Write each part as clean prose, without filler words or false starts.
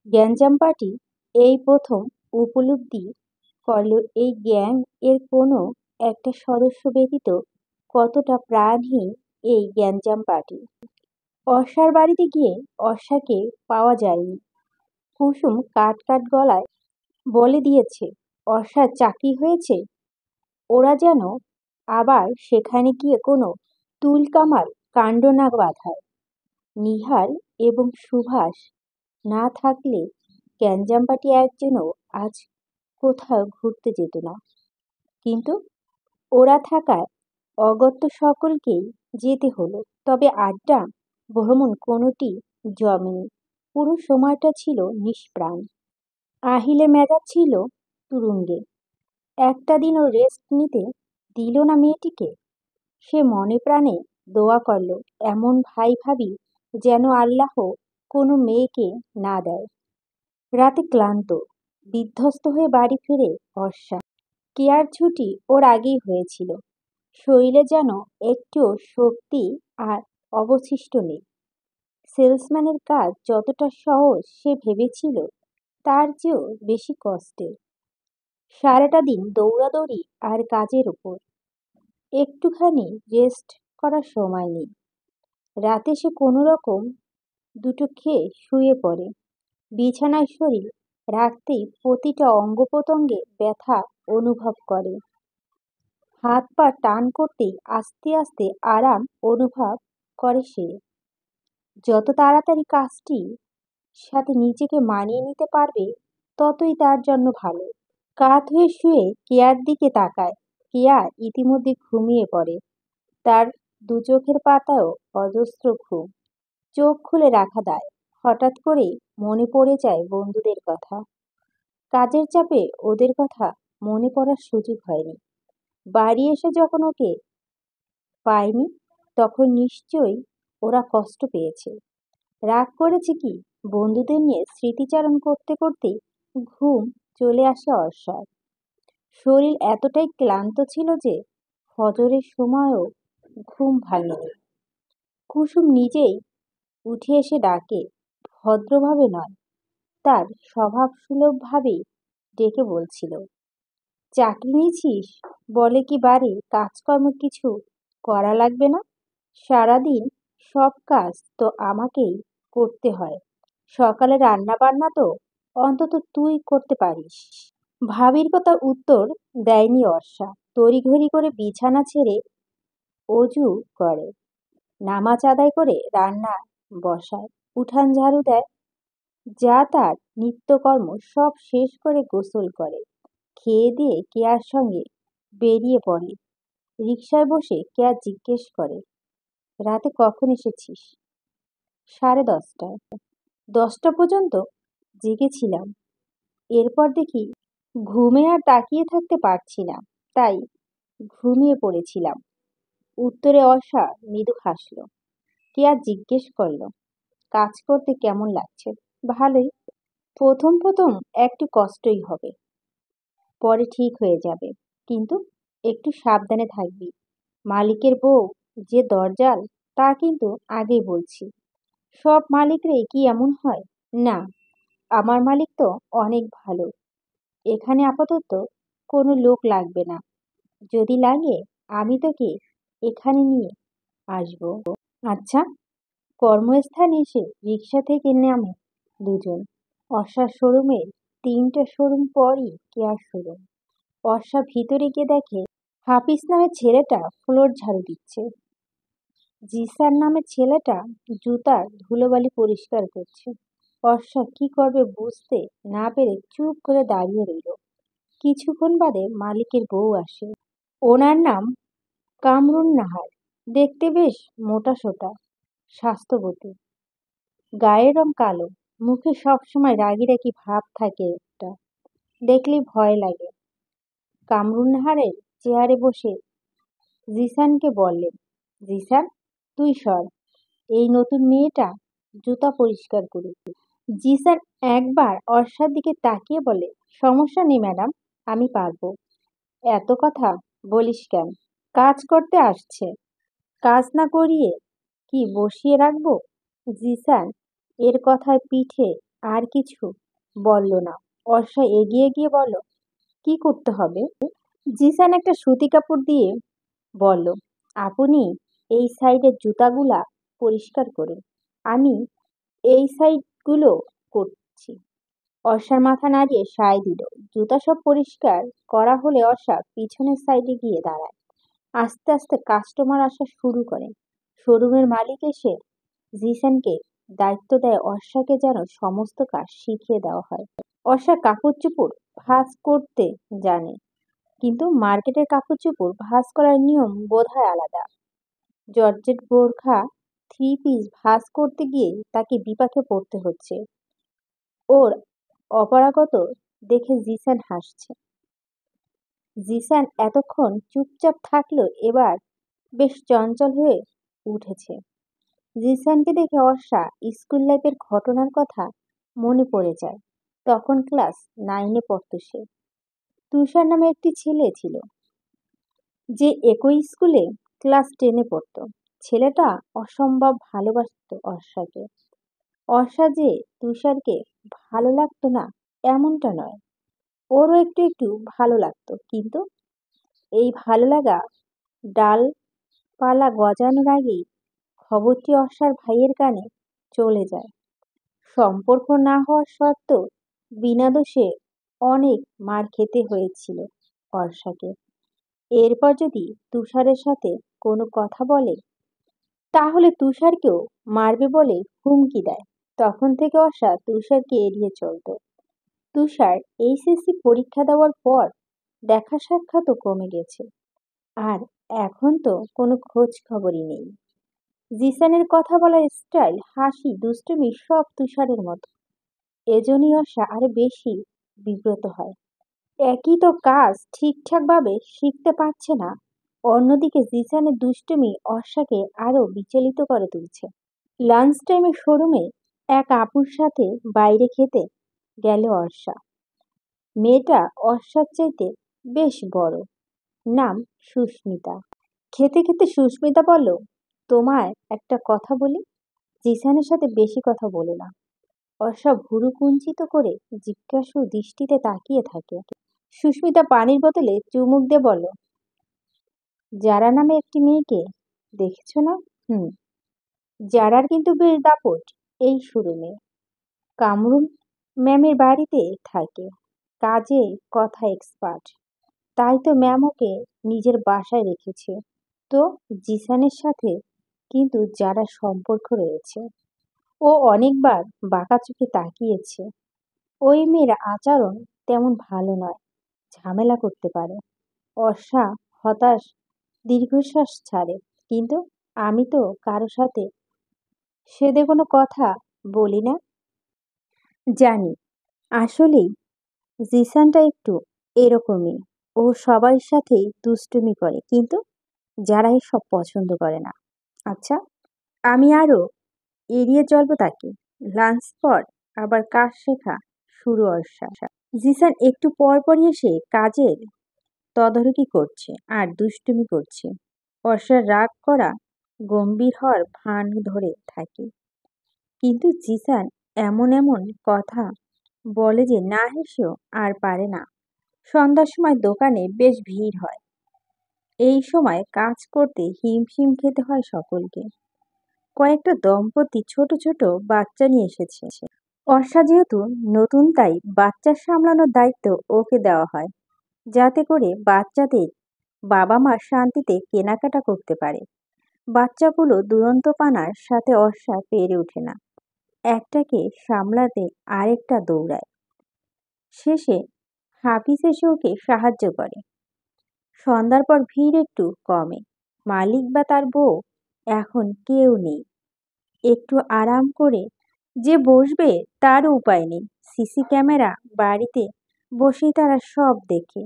গ্যাঞ্জাম পার্টি এই প্রথম উপলব্ধি করল এই গ্যাং এর কোনো একটা সদস্য ব্যতীত কতটা প্রাণহীন এই গ্যাঞ্জাম পার্টি। অর্ষার বাড়িতে গিয়ে অর্ষাকে পাওয়া যায়নি। কুসুম কাট কাট গলায় বলে দিয়েছে অর্ষার চাকরি হয়েছে। ওরা যেন আবার সেখানে গিয়ে কোনো তুলকামার কাণ্ড না বাঁধায়। নিহার এবং সুভাষ না থাকলে গ্যাঞ্জাম পার্টি একজনও আজ কোথাও ঘুরতে যেত না। কিন্তু ওরা থাকায় অগত্যা সকলকেই যেতে হলো। তবে আড্ডা ভ্রমণ কোনোটি জমেনি। পুরো সময়টা ছিল নিষ্প্রাণ। আহিলের মেজাজ ছিল তুরুঙ্গে। একটা দিনও রেস্ট নিতে দিল না মেয়েটিকে। সে মনে প্রাণে দোয়া করল এমন ভাই ভাবি যেন আল্লাহ কোনো মেয়েকে না দেয়। রাতে ক্লান্ত বিধ্বস্ত হয়ে বাড়ি ফিরে বর্ষা। কেয়ার ছুটি ওর আগেই হয়েছিল। শরীরে যেন একটুও শক্তি আর অবশিষ্ট নেই। সেলসম্যানের কাজ যতটা সহজ সে ভেবেছিল তার চেয়েও বেশি কষ্টের। সারাটা দিন দৌড়াদৌড়ি আর কাজের উপর। একটুখানি রেস্ট করার সময় নেই। রাতে সে কোনো রকম দুটো খেয়ে শুয়ে পড়ে। বিছানায় শরীর রাখতেই প্রতিটা অঙ্গ প্রত্যঙ্গে ব্যথা অনুভব করে। হাত পা টান করতেই আস্তে আস্তে আরাম অনুভব করে সে। যত তাড়াতাড়ি কাজটি সাথে নিজেকে মানিয়ে নিতে পারবে ততই তার জন্য ভালো। কাত হয়ে শুয়ে কেয়ার দিকে তাকায়। কেয়া ইতিমধ্যে ঘুমিয়ে পড়ে। তার দু চোখের পাতাও অজস্র ঘুম। চোখ খুলে রাখা দায়। হঠাৎ করে মনে পড়ে যায় বন্ধুদের কথা। কাজের চাপে ওদের কথা মনে পড়ার সুযোগ হয়নি। বাড়ি এসে যখন ওকে পায়নি তখন নিশ্চয়ই ওরা কষ্ট পেয়েছে। রাগ করেছে কি বন্ধুদের নিয়ে স্মৃতিচারণ করতে করতে ঘুম চলে আসে অর্ষার। শরীর এতটাই ক্লান্ত ছিল যে ফজরের সময়ও ঘুম ভাঙেনি। কুসুম নিজেই উঠে এসে ডাকে, ভদ্রভাবে নয়, তার স্বভাবসুলভ ভাবেই ডেকে বলছিল, চাকরি নিয়েছিস বলে কি বাড়ির কাজকর্ম কিছু করা লাগবে না? সারাদিন সব কাজ তো আমাকেই করতে হয়। সকালে রান্না বান্না তো অন্তত তুই করতে পারিস। ভাবির কথা উত্তর দেয়নি অর্ষা। তড়িঘড়ি করে বিছানা ছেড়ে অজু করে, নামাজ আদায় করে রান্না বসায়, উঠান ঝাড়ু দেয়, যা তার নিত্যকর্ম সব শেষ করে গোসল করে। খেয়ে দিয়ে কেয়ার সঙ্গে বেরিয়ে পড়ে। রিকশায় বসে কেয়া জিজ্ঞেস করে, রাতে কখন এসেছিস? 10:30টায়। 10টা পর্যন্ত জেগেছিলাম। এরপর দেখি ঘুমে আর তাকিয়ে থাকতে পারছি না, তাই ঘুমিয়ে পড়েছিলাম। উত্তরে অর্ষা মৃদু হাসল। কেয়া জিজ্ঞেস করল, কাজ করতে কেমন লাগছে? ভালোই। প্রথম প্রথম একটু কষ্টই হবে, পরে ঠিক হয়ে যাবে। কিন্তু একটু সাবধানে থাকবি। মালিকের বউ যে দরজাল তা কিন্তু আগেই বলছি। সব মালিকরাই কি এমন হয়? না, আমার মালিক তো অনেক ভালো। এখানে আপাতত কোনো লোক লাগবে না। যদি লাগে আমি তোকে এখানে নিয়ে আসবো। আচ্ছা। কর্মস্থানে এসে রিকশা থেকে নামে দুজন। অর্ষার শোরুমের 3টে শোরুম পরই কেয়ার শোরুম। অর্ষা ভিতরে গিয়ে দেখে হাফিজ নামের ছেলেটা ফ্লোর ঝাড়ু দিচ্ছে। জিসান নামের ছেলেটা জুতার ধুলোবালি পরিষ্কার করছে। অর্ষা কি করবে বুঝতে না পেরে চুপ করে দাঁড়িয়ে রইল। কিছুক্ষণ বাদে মালিকের বউ আসে। ওনার নাম কামরুন নাহার। দেখতে বেশ মোটাসোটা, স্বাস্থ্যবতী। গায়ের রং কালো। মুখে সবসময় রাগী রাগী ভাব থাকে একটা। দেখলেই ভয় লাগে। কামরুন নাহারের চেয়ারে বসে জিসানকে বললেন, জিসান, তুই সর, এই নতুন মেয়েটা জুতা পরিষ্কার করুক। জিসান একবার অর্ষার দিকে তাকিয়ে বলে, সমস্যা নেই ম্যাডাম, আমি পারবো। এত কথা বলিস কেন? কাজ করতে আসছে, কাজ না করিয়ে কি বসিয়ে রাখবো? জিসান এর কথায় পিঠে আর কিছু বলল না। অর্ষা এগিয়ে গিয়ে বলল, কি করতে হবে? জিসান একটা সুতি কাপড় দিয়ে বলল, আপনি এই সাইডের জুতাগুলা পরিষ্কার করুন, আমি এই সাইডগুলো করছি। অর্ষার মাথা নাড়িয়ে সায় দিল। জুতা সব পরিষ্কার করা হলে অর্ষা পিছনের সাইডে গিয়ে দাঁড়ায়। আস্তে আস্তে কাস্টমার আসা শুরু করে। শোরুমের মালিক এসে জিসানকে দায়িত্ব দেয় অর্ষাকে যেন সমস্ত কাজ শিখিয়ে দেওয়া হয়। অর্ষা কাপড় চোপড় ভাঁজ করতে জানে, কিন্তু মার্কেটের কাপড় চোপড় ভাঁজ করার নিয়ম বোধহয় আলাদা। জর্জেট বোরখা থ্রি পিস ভাঁজ করতে গিয়ে তাকে বিপাকে পড়তে হচ্ছে। ওর অপারগতা দেখে জিসান হাসছে। জিসান এতক্ষণ চুপচাপ থাকলো, এবার বেশ চঞ্চল হয়ে উঠেছে। জিসানকে দেখে অর্ষা স্কুল লাইফের ঘটনার কথা মনে পড়ে যায়। তখন ক্লাস 9-এ পড়তো সে। তুষার নামে একটি ছেলে ছিল, যে একই স্কুলে ক্লাস 10-এ পড়তো। ছেলেটা অসম্ভব ভালোবাসতো অর্ষাকে। অর্ষা যে তুষারকে ভালো লাগতো না এমনটা নয়, ওরও একটু একটু ভালো লাগতো, কিন্তু এই ভালো লাগা ডালপালা গজানোর আগেই খবরটি অর্ষার ভাইয়ের কানে চলে যায়। সম্পর্ক না হওয়ার সত্ত্বেও বিনা দোষে অনেক মার খেতে হয়েছিল অর্ষাকে। এরপর যদি তুষারের সাথে কোনো কথা বলে, তাহলে তুষারকেও মারবে বলে হুমকি দেয়। তখন থেকে অর্ষা তুষারকে এড়িয়ে চলতো। তুষার এইচএসসি পরীক্ষা দেওয়ার পর দেখা সাক্ষাৎও কমে গেছে, আর এখন তো কোনো খোঁজ খবরই নেই। জিসানের কথা বলার স্টাইল, হাসি, দুষ্টুমি সব তুষারের মতো। এজন্যই অর্ষা আরো বেশি বিব্রত হয়। একই তো কাজ ঠিকঠাকভাবে শিখতে পারছে না, অন্যদিকে জিসানের দুষ্টুমি অর্ষাকে আরো বিচলিত করে তুলছে। লাঞ্চ টাইমে শোরুমে এক আপুর সাথে বাইরে খেতে গেল অর্ষা। মেয়েটা অর্ষার চাইতে বেশ বড়, নাম সুস্মিতা। খেতে খেতে সুস্মিতা বলল, তোমায় একটা কথা বলি। জিসানের সাথে বেশি কথা বলে না। অর্ষা ভুরু কুঞ্চিত করে জিজ্ঞাসু দৃষ্টিতে তাকিয়ে থাকে। সুস্মিতা পানির বোতলে চুমুক দিয়ে বলল, যারা নামে একটি মেয়েকে দেখেছ না? হুম, যারার কিন্তু বেশ দাপট এই শোরুমে। কামরুন ম্যামের বাড়িতে থাকে, কাজে কথা এক্সপার্ট। তাই তো ম্যাম ওকে নিজের বাসায় রেখেছে। তো জিসানের সাথে কিন্তু যারা সম্পর্ক রয়েছে। ও অনেকবার বাঁকা চোখে তাকিয়েছে। ওই মেয়ের আচরণ তেমন ভালো নয়, ঝামেলা করতে পারে। অর্ষা হতাশ দীর্ঘশ্বাস ছাড়ে। কিন্তু আমি তো কারো সাথে সেদে কোনো কথা বলি না। জানি, আসলেই জিসানটা একটু এরকমই। ও সবার সাথেই দুষ্টুমি করে, কিন্তু যারা এসব পছন্দ করে না। আচ্ছা, আমি আরো এড়িয়ে চলবো তাকে। লাঞ্চ পর আবার কাজ শেখা শুরু অর্ষা। জিসান একটু পর পরই এসে কাজের তদারকি করছে আর দুষ্টুমি করছে। অর্ষার রাগ করা গম্ভীর হওয়ার ভান ধরে থাকে, কিন্তু জিসান এমন এমন কথা বলে যে না হেসেও আর পারে না। সন্ধ্যার সময় দোকানে বেশ ভিড় হয়। এই সময় কাজ করতে হিমশিম খেতে হয় সকলকে। কয়েকটা দম্পতি ছোট ছোট বাচ্চা নিয়ে এসেছে। অর্ষা যেহেতু নতুন, তাই বাচ্চা সামলানোর দায়িত্ব ওকে দেওয়া হয়, যাতে করে বাচ্চাদের বাবা মা শান্তিতে কেনাকাটা করতে পারে। বাচ্চাগুলো দুরন্তপানার সাথে অর্ষা পেরে ওঠে না। একটাকে সামলাতে আরেকটা দৌড়ায়। শেষে হাফিজ এসে ওকে সাহায্য করে। সন্ধ্যার পর ভিড় একটু কমে। মালিক বা তার বউ এখন কেউ নেই। একটু আরাম করে যে বসবে তারও উপায় নেই। সিসি ক্যামেরা বাড়িতে বসেই তারা সব দেখে।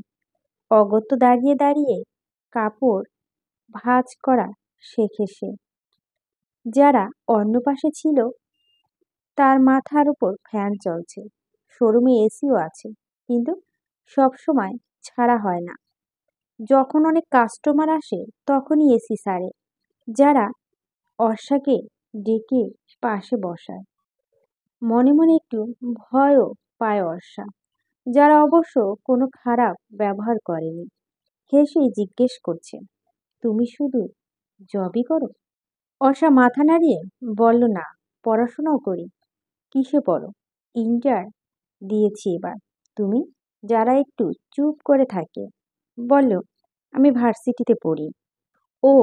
অগত্যা দাঁড়িয়ে দাঁড়িয়ে কাপড় ভাঁজ করা শেখে সে। যারা অন্য পাশে ছিল, তার মাথার উপর ফ্যান চলছে, শোরুমে এসিও আছে, কিন্তু সব সময় ছাড়া হয় না। যখন অনেক কাস্টমার আসে তখনই এসি ছাড়ে। যারা অর্ষাকে ডেকে পাশে বসায়। মনে মনে একটু ভয়ও পায় অর্ষা, যারা অবশ্য কোনো খারাপ ব্যবহার করেনি। হেসেই জিজ্ঞেস করছে, তুমি শুধু জবই করো? অর্ষা মাথা নাড়িয়ে বলল, না, পড়াশোনাও করি। কিসে পড়ো? ইন্টার দিয়েছি এবার। তুমি? যারা একটু চুপ করে থাকে বলল, আমি ভার্সিটিতে পড়ি। ও,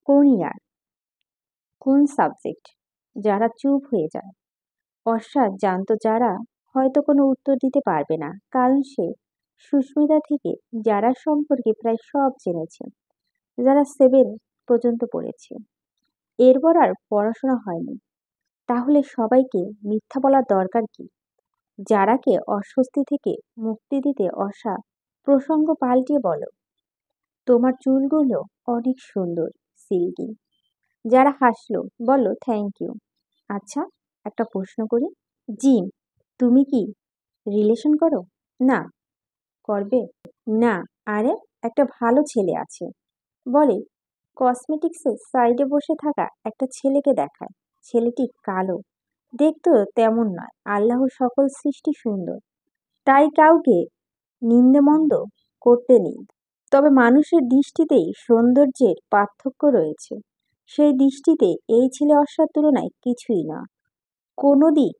কোন ইয়ার? কোন সাবজেক্ট? যারা চুপ হয়ে যায়। অর্ষা জানতো যারা হয়তো কোনো উত্তর দিতে পারবে না, কারণ সে সুস্মিতা থেকে যারা সম্পর্কে প্রায় সব জেনেছে। যারা 7 পর্যন্ত পড়েছে, এরপর আর পড়াশোনা হয়নি। তাহলে সবাইকে মিথ্যা বলার দরকার কি? যারাকে অস্বস্তি থেকে মুক্তি দিতে অর্ষা প্রসঙ্গ পাল্টিয়ে বলল, তোমার চুলগুলো অনেক সুন্দর, সিল্কি। যারা হাসলো, বলল, থ্যাংক ইউ। আচ্ছা, একটা প্রশ্ন করি। জি। তুমি কি রিলেশন করো? না। করবে? না। আরে, একটা ভালো ছেলে আছে, বলে কসমেটিক্সের সাইডে বসে থাকা একটা ছেলেকে দেখায়। ছেলেটি কালো, দেখতেও তেমন নয়। আল্লাহর সকল সৃষ্টি সুন্দর, তাই কাউকে নিন্দামন্দ করতে নেই। তবে মানুষের দৃষ্টিতেই সৌন্দর্যের পার্থক্য রয়েছে। সেই দৃষ্টিতে এই ছেলে অর্ষার তুলনায় কিছুই না, কোনো দিক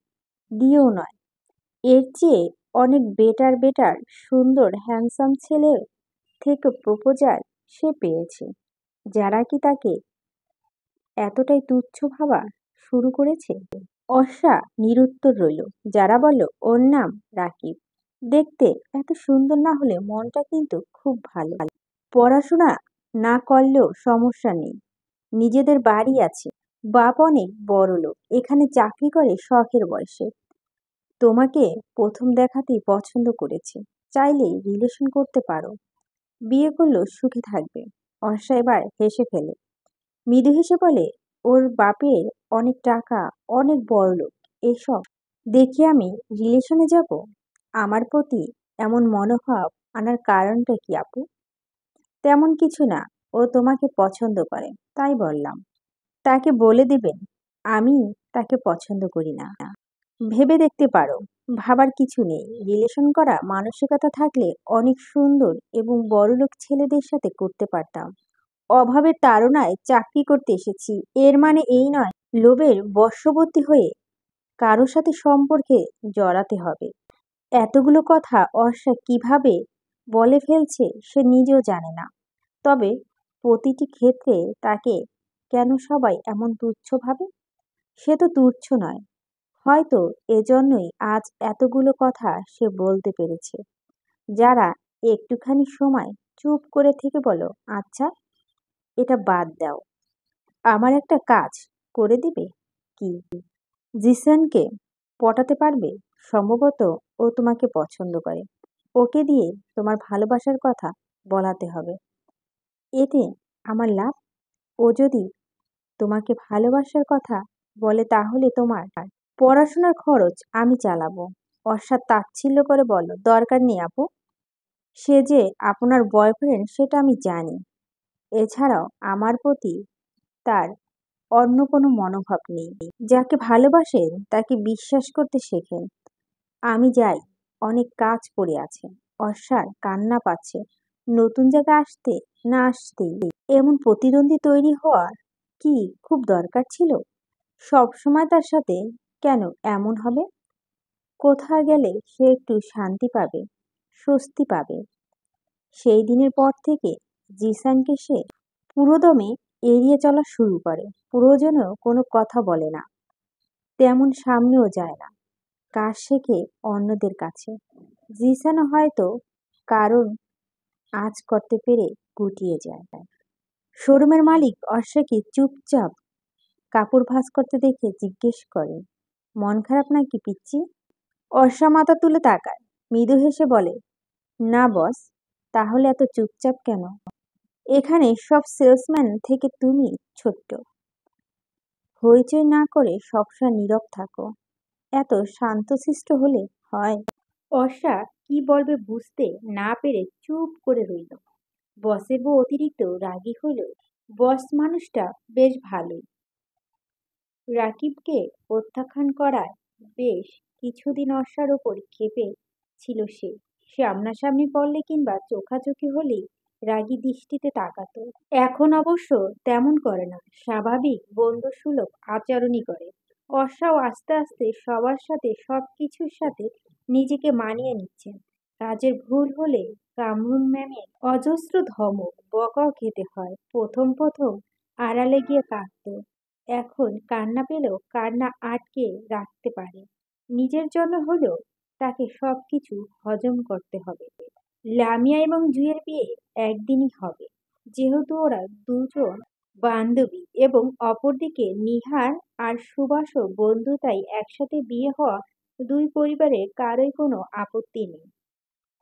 দিয়েও নয়। এর চেয়ে অনেক বেটার বেটার সুন্দর হ্যান্ডসাম ছেলের থেকে প্রপোজাল সে পেয়েছে। যারা কি তাকে এতটাই তুচ্ছ ভাবা শুরু করেছে? অর্ষা নিরুত্তর রইল। যারা বলল, ওর নাম রাকিব। দেখতে এত সুন্দর না হলে মনটা কিন্তু খুব ভালো। পড়াশোনা না করলেও সমস্যা নেই, নিজেদের বাড়ি আছে, বাপ অনেক বড়লোক, এখানে চাকরি করে শখের বয়সে। তোমাকে প্রথম দেখাতেই পছন্দ করেছে, চাইলেই রিলেশন করতে পারো। বিয়ে করলেও সুখে থাকবে। অর্ষা এবার হেসে ফেলে, মৃদু হেসে বলে, ওর বাপের অনেক টাকা, অনেক বড়লোক, এসব দেখে আমি রিলেশনে যাব? আমার প্রতি এমন মনোভাব আনার কারণটা কি আপু? তেমন কিছু না, ও তোমাকে পছন্দ করে, তাই বললাম। তাকে বলে দেবেন আমি তাকে পছন্দ করি না। ভেবে দেখতে পারো। ভাবার কিছু নেই, রিলেশন করা মানসিকতা থাকলে অনেক সুন্দর এবং বড়লোক ছেলেদের সাথে করতে পারতাম। অভাবের তাড়নায় চাকরি করতে এসেছি, এর মানে এই নয় লোভের বশবর্তী হয়ে কারো সাথে সম্পর্কে জড়াতে হবে। এতগুলো কথা অর্ষা কিভাবে বলে ফেলছে সে নিজেও জানে না। তবে প্রতিটি ক্ষেত্রে তাকে কেন সবাই এমন তুচ্ছ ভাবে? সে তো তুচ্ছ নয়। হয়তো এজন্যই আজ এতগুলো কথা সে বলতে পেরেছে। যারা একটুখানি সময় চুপ করে থেকে বলো, আচ্ছা, এটা বাদ দাও, আমার একটা কাজ করে দিবে? কি? জিসানকে পটাতে পারবে? সম্ভবত ও তোমাকে পছন্দ করে, ওকে দিয়ে তোমার ভালোবাসার কথা বলাতে হবে। এতে আমার লাভ। ও যদি তোমাকে ভালোবাসার কথা বলে তাহলে তোমার পড়াশোনার খরচ আমি চালাবো। অর্ষা তাচ্ছিল্য করে বলল, দরকার নেই আপু, সে যে আপনার বয়ফ্রেন্ড সেটা আমি জানি। এছাড়াও আমার প্রতি তার অন্য কোনো মনোভাব নেই। যাকে ভালোবাসেন তাকে বিশ্বাস করতে শেখেন। আমি যাই, অনেক কাজ পড়ে আছে। অর্ষার কান্না পাচ্ছে। নতুন জায়গায় আসতে না আসতেই এমন প্রতিদ্বন্দ্বী তৈরি হওয়ার কি খুব দরকার ছিল? সব সময় তার সাথে কেন এমন হবে? কোথাও গেলে সে একটু শান্তি পাবে, স্বস্তি পাবে। সেই দিনের পর থেকে জিসানকে সে পুরোদমে এড়িয়ে চলা শুরু করে। প্রয়োজনেও কোনো কথা বলে না, তেমন সামনেও যায় না। কাজ শেখে অন্যদের কাছে। জিসানও হয়তো কারণ আজ করতে পেরে গুটিয়ে যায়। শোরুমের মালিক অর্ষাকে চুপচাপ কাপড় ভাঁজ করতে দেখে জিজ্ঞেস করে, মন খারাপ নাকি পিচ্চি? অর্ষা মাথা তুলে তাকায়, মৃদু হেসে বলে, না বস। তাহলে এত চুপচাপ কেন? এখানে সব সেলসম্যান থেকে তুমি ছোট্ট। হইচই না করে সবসময় নীরব থাকো। এত শান্তশিষ্ট হলে হয়? অর্ষা কি বলবে বুঝতে না পেরে চুপ করে রইল। বসের বউ অতিরিক্ত রাগী হলেও বস মানুষটা বেশ ভালোই। রাকিবকে প্রত্যাখ্যান করায় বেশ কিছুদিন অর্ষার ওপর ক্ষেপে ছিল সে। সামনাসামনি পড়লে কিংবা চোখাচোখি হলেই রাগী দৃষ্টিতে তাকাতো। এখন অবশ্য তেমন করে না, স্বাভাবিক বন্ধুসুলভ আচরণই করে। অর্ষাও আস্তে আস্তে সবার সাথে সবকিছুর সাথে নিজেকে মানিয়ে নিচ্ছেন। কাজের ভুল হলে কামরুন ম্যামের অজস্র ধমক বকাও খেতে হয়। প্রথম প্রথম আড়ালে গিয়ে কাঁদতো, এখন কান্না পেলেও কান্না আটকে রাখতে পারে। নিজের জন্য হলেও তাকে সবকিছু হজম করতে হবে। লামিয়া এবং জুঁইয়ের বিয়ে একদিনই হবে, যেহেতু ওরা দুজন বান্ধবী এবং অপরদিকে নিহার আর সুভাষও বন্ধু, তাই একসাথে বিয়ে হওয়া দুই পরিবারের কারোই কোনো আপত্তি নেই।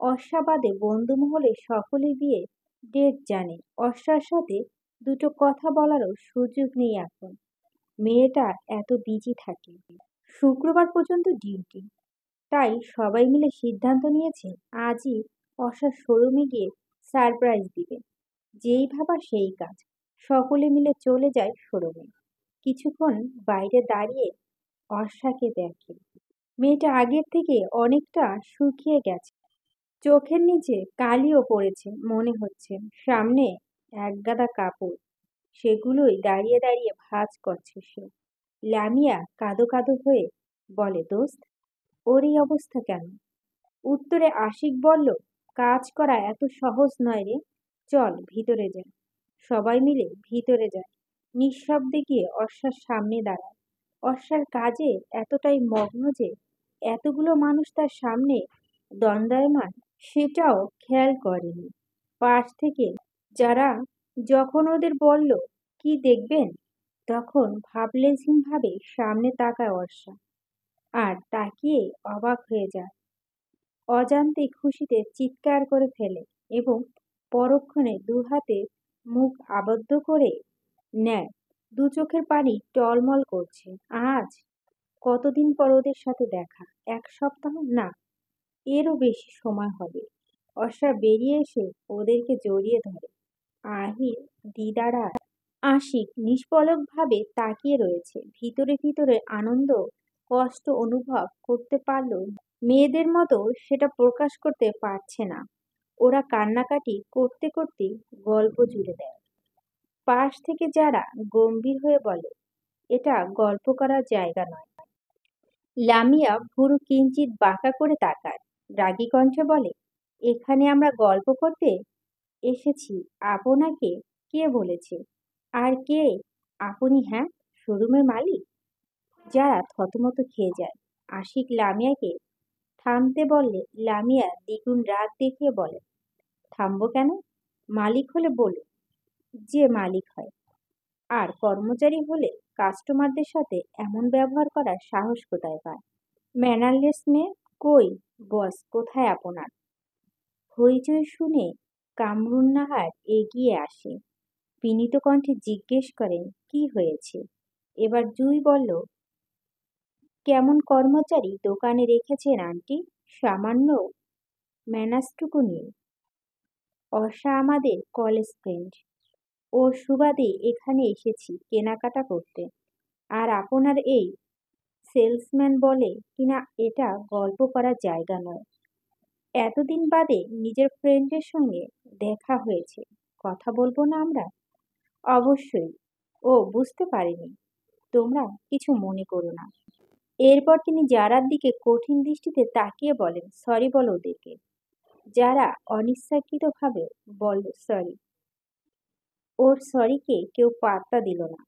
অর্ষা বাদে বন্ধু মহলে সকলেই বিয়ে ডেট জানে। অর্ষার সাথে দুটো কথা বলারও সুযোগ নেই এখন, মেয়েটা এত বিজি থাকে। শুক্রবার পর্যন্ত ডিউটি, তাই সবাই মিলে সিদ্ধান্ত নিয়েছে আজই অর্ষার শোরুমে গিয়ে সারপ্রাইজ দিবে। যেই ভাবা সেই কাজ। সকলে মিলে চলে যায় শোরুমে। কিছুক্ষণ বাইরে দাঁড়িয়ে অর্ষাকে দেখে। মেয়েটা আগের থেকে অনেকটা শুকিয়ে গেছে, চোখের নিচে কালিও পড়েছে মনে হচ্ছে। সামনে একগাদা কাপড়, সেগুলোই দাঁড়িয়ে দাঁড়িয়ে ভাঁজ করছে সে। লামিয়া কাঁদো কাঁদো হয়ে বলে, দোস্ত, ওর এই অবস্থা কেন? উত্তরে আশিক বলল, কাজ করা এত সহজ নয় রে, চল ভিতরে যাই। সবাই মিলে ভিতরে যায়। নিঃশব্দে গিয়ে অর্ষার সামনে দাঁড়ায়। অর্ষার কাজে এতটাই মগ্ন যে এতগুলো মানুষ তার সামনে দণ্ডায়মান সেটাও খেয়াল করেনি। পাশ থেকে যারা যখন ওদের বলল কি দেখবেন, তখন ভাবলেশহীন ভাবে সামনে তাকায় অর্ষা, আর তাকিয়ে অবাক হয়ে যায়। অজান্তে খুশিতে চিৎকার করে ফেলে এবং পরক্ষণে দুহাতে মুখ আবদ্ধ করে নেয়। দু চোখের পানি টলমল করছে। আজ কতদিন পর ওদের সাথে দেখা, এক সপ্তাহ না, এরও বেশি সময় হবে। অর্ষা বেরিয়ে এসে ওদেরকে জড়িয়ে ধরে। আহির, দিদারা, আশিক নিষ্পলক ভাবে তাকিয়ে রয়েছে। ভিতরে ভিতরে আনন্দ কষ্ট অনুভব করতে পারলেও মেয়েদের মতো সেটা প্রকাশ করতে পারছে না। ওরা কান্নাকাটি করতে করতে গল্প জুড়ে দেয়। পাশ থেকে যারা গম্ভীর হয়ে বলে, এটা গল্প করার জায়গা নয়। লামিয়া ভুরু কিঞ্চিত বাঁকা করে তাকায়, রাগী কণ্ঠে বলে, এখানে আমরা গল্প করতে এসেছি, আপনাকে কে বলেছে? আর কে আপনি? হ্যাঁ, শোরুমের মালিক? যারা থতমত খেয়ে যায়। আশিক লামিয়াকে থামতে বললে লামিয়া দ্বিগুণ রাগ দেখিয়ে বলে, থামবো কেন? মালিক হলে বলুন, যে মালিক হয়। আর কর্মচারী হলে কাস্টমারদের সাথে এমন ব্যবহার করার সাহস কোথায় পায়? ম্যানারলেস মেয়ে। কই বস, কোথায় আপনার? হইচই শুনে কামরুন নাহার এগিয়ে আসে, বিনীত কণ্ঠে জিজ্ঞেস করেন, কি হয়েছে? এবার জুই বলল, কেমন কর্মচারী দোকানে রেখেছেন আন্টি? সামান্য ম্যানার্সটুকু নেই। অর্ষা আমাদের কলেজ ফ্রেন্ড, ওর সুবাদে এখানে এসেছি কেনাকাটা করতে। আর আপনার এই সেলসম্যান বলে কিনা এটা গল্প করার জায়গা নয়। এতদিন বাদে নিজের ফ্রেন্ডের সঙ্গে দেখা হয়েছে, কথা বলবো না আমরা? অবশ্যই। ও বুঝতে পারিনি, তোমরা কিছু মনে করো না। এরপর তিনি যারার দিকে কঠিন দৃষ্টিতে তাকিয়ে বলেন, সরি বলো ওদেরকে। যারা অনিচ্ছাকৃতভাবে বলল সরি। ওর সরিকে কেউ পাত্তা দিল না।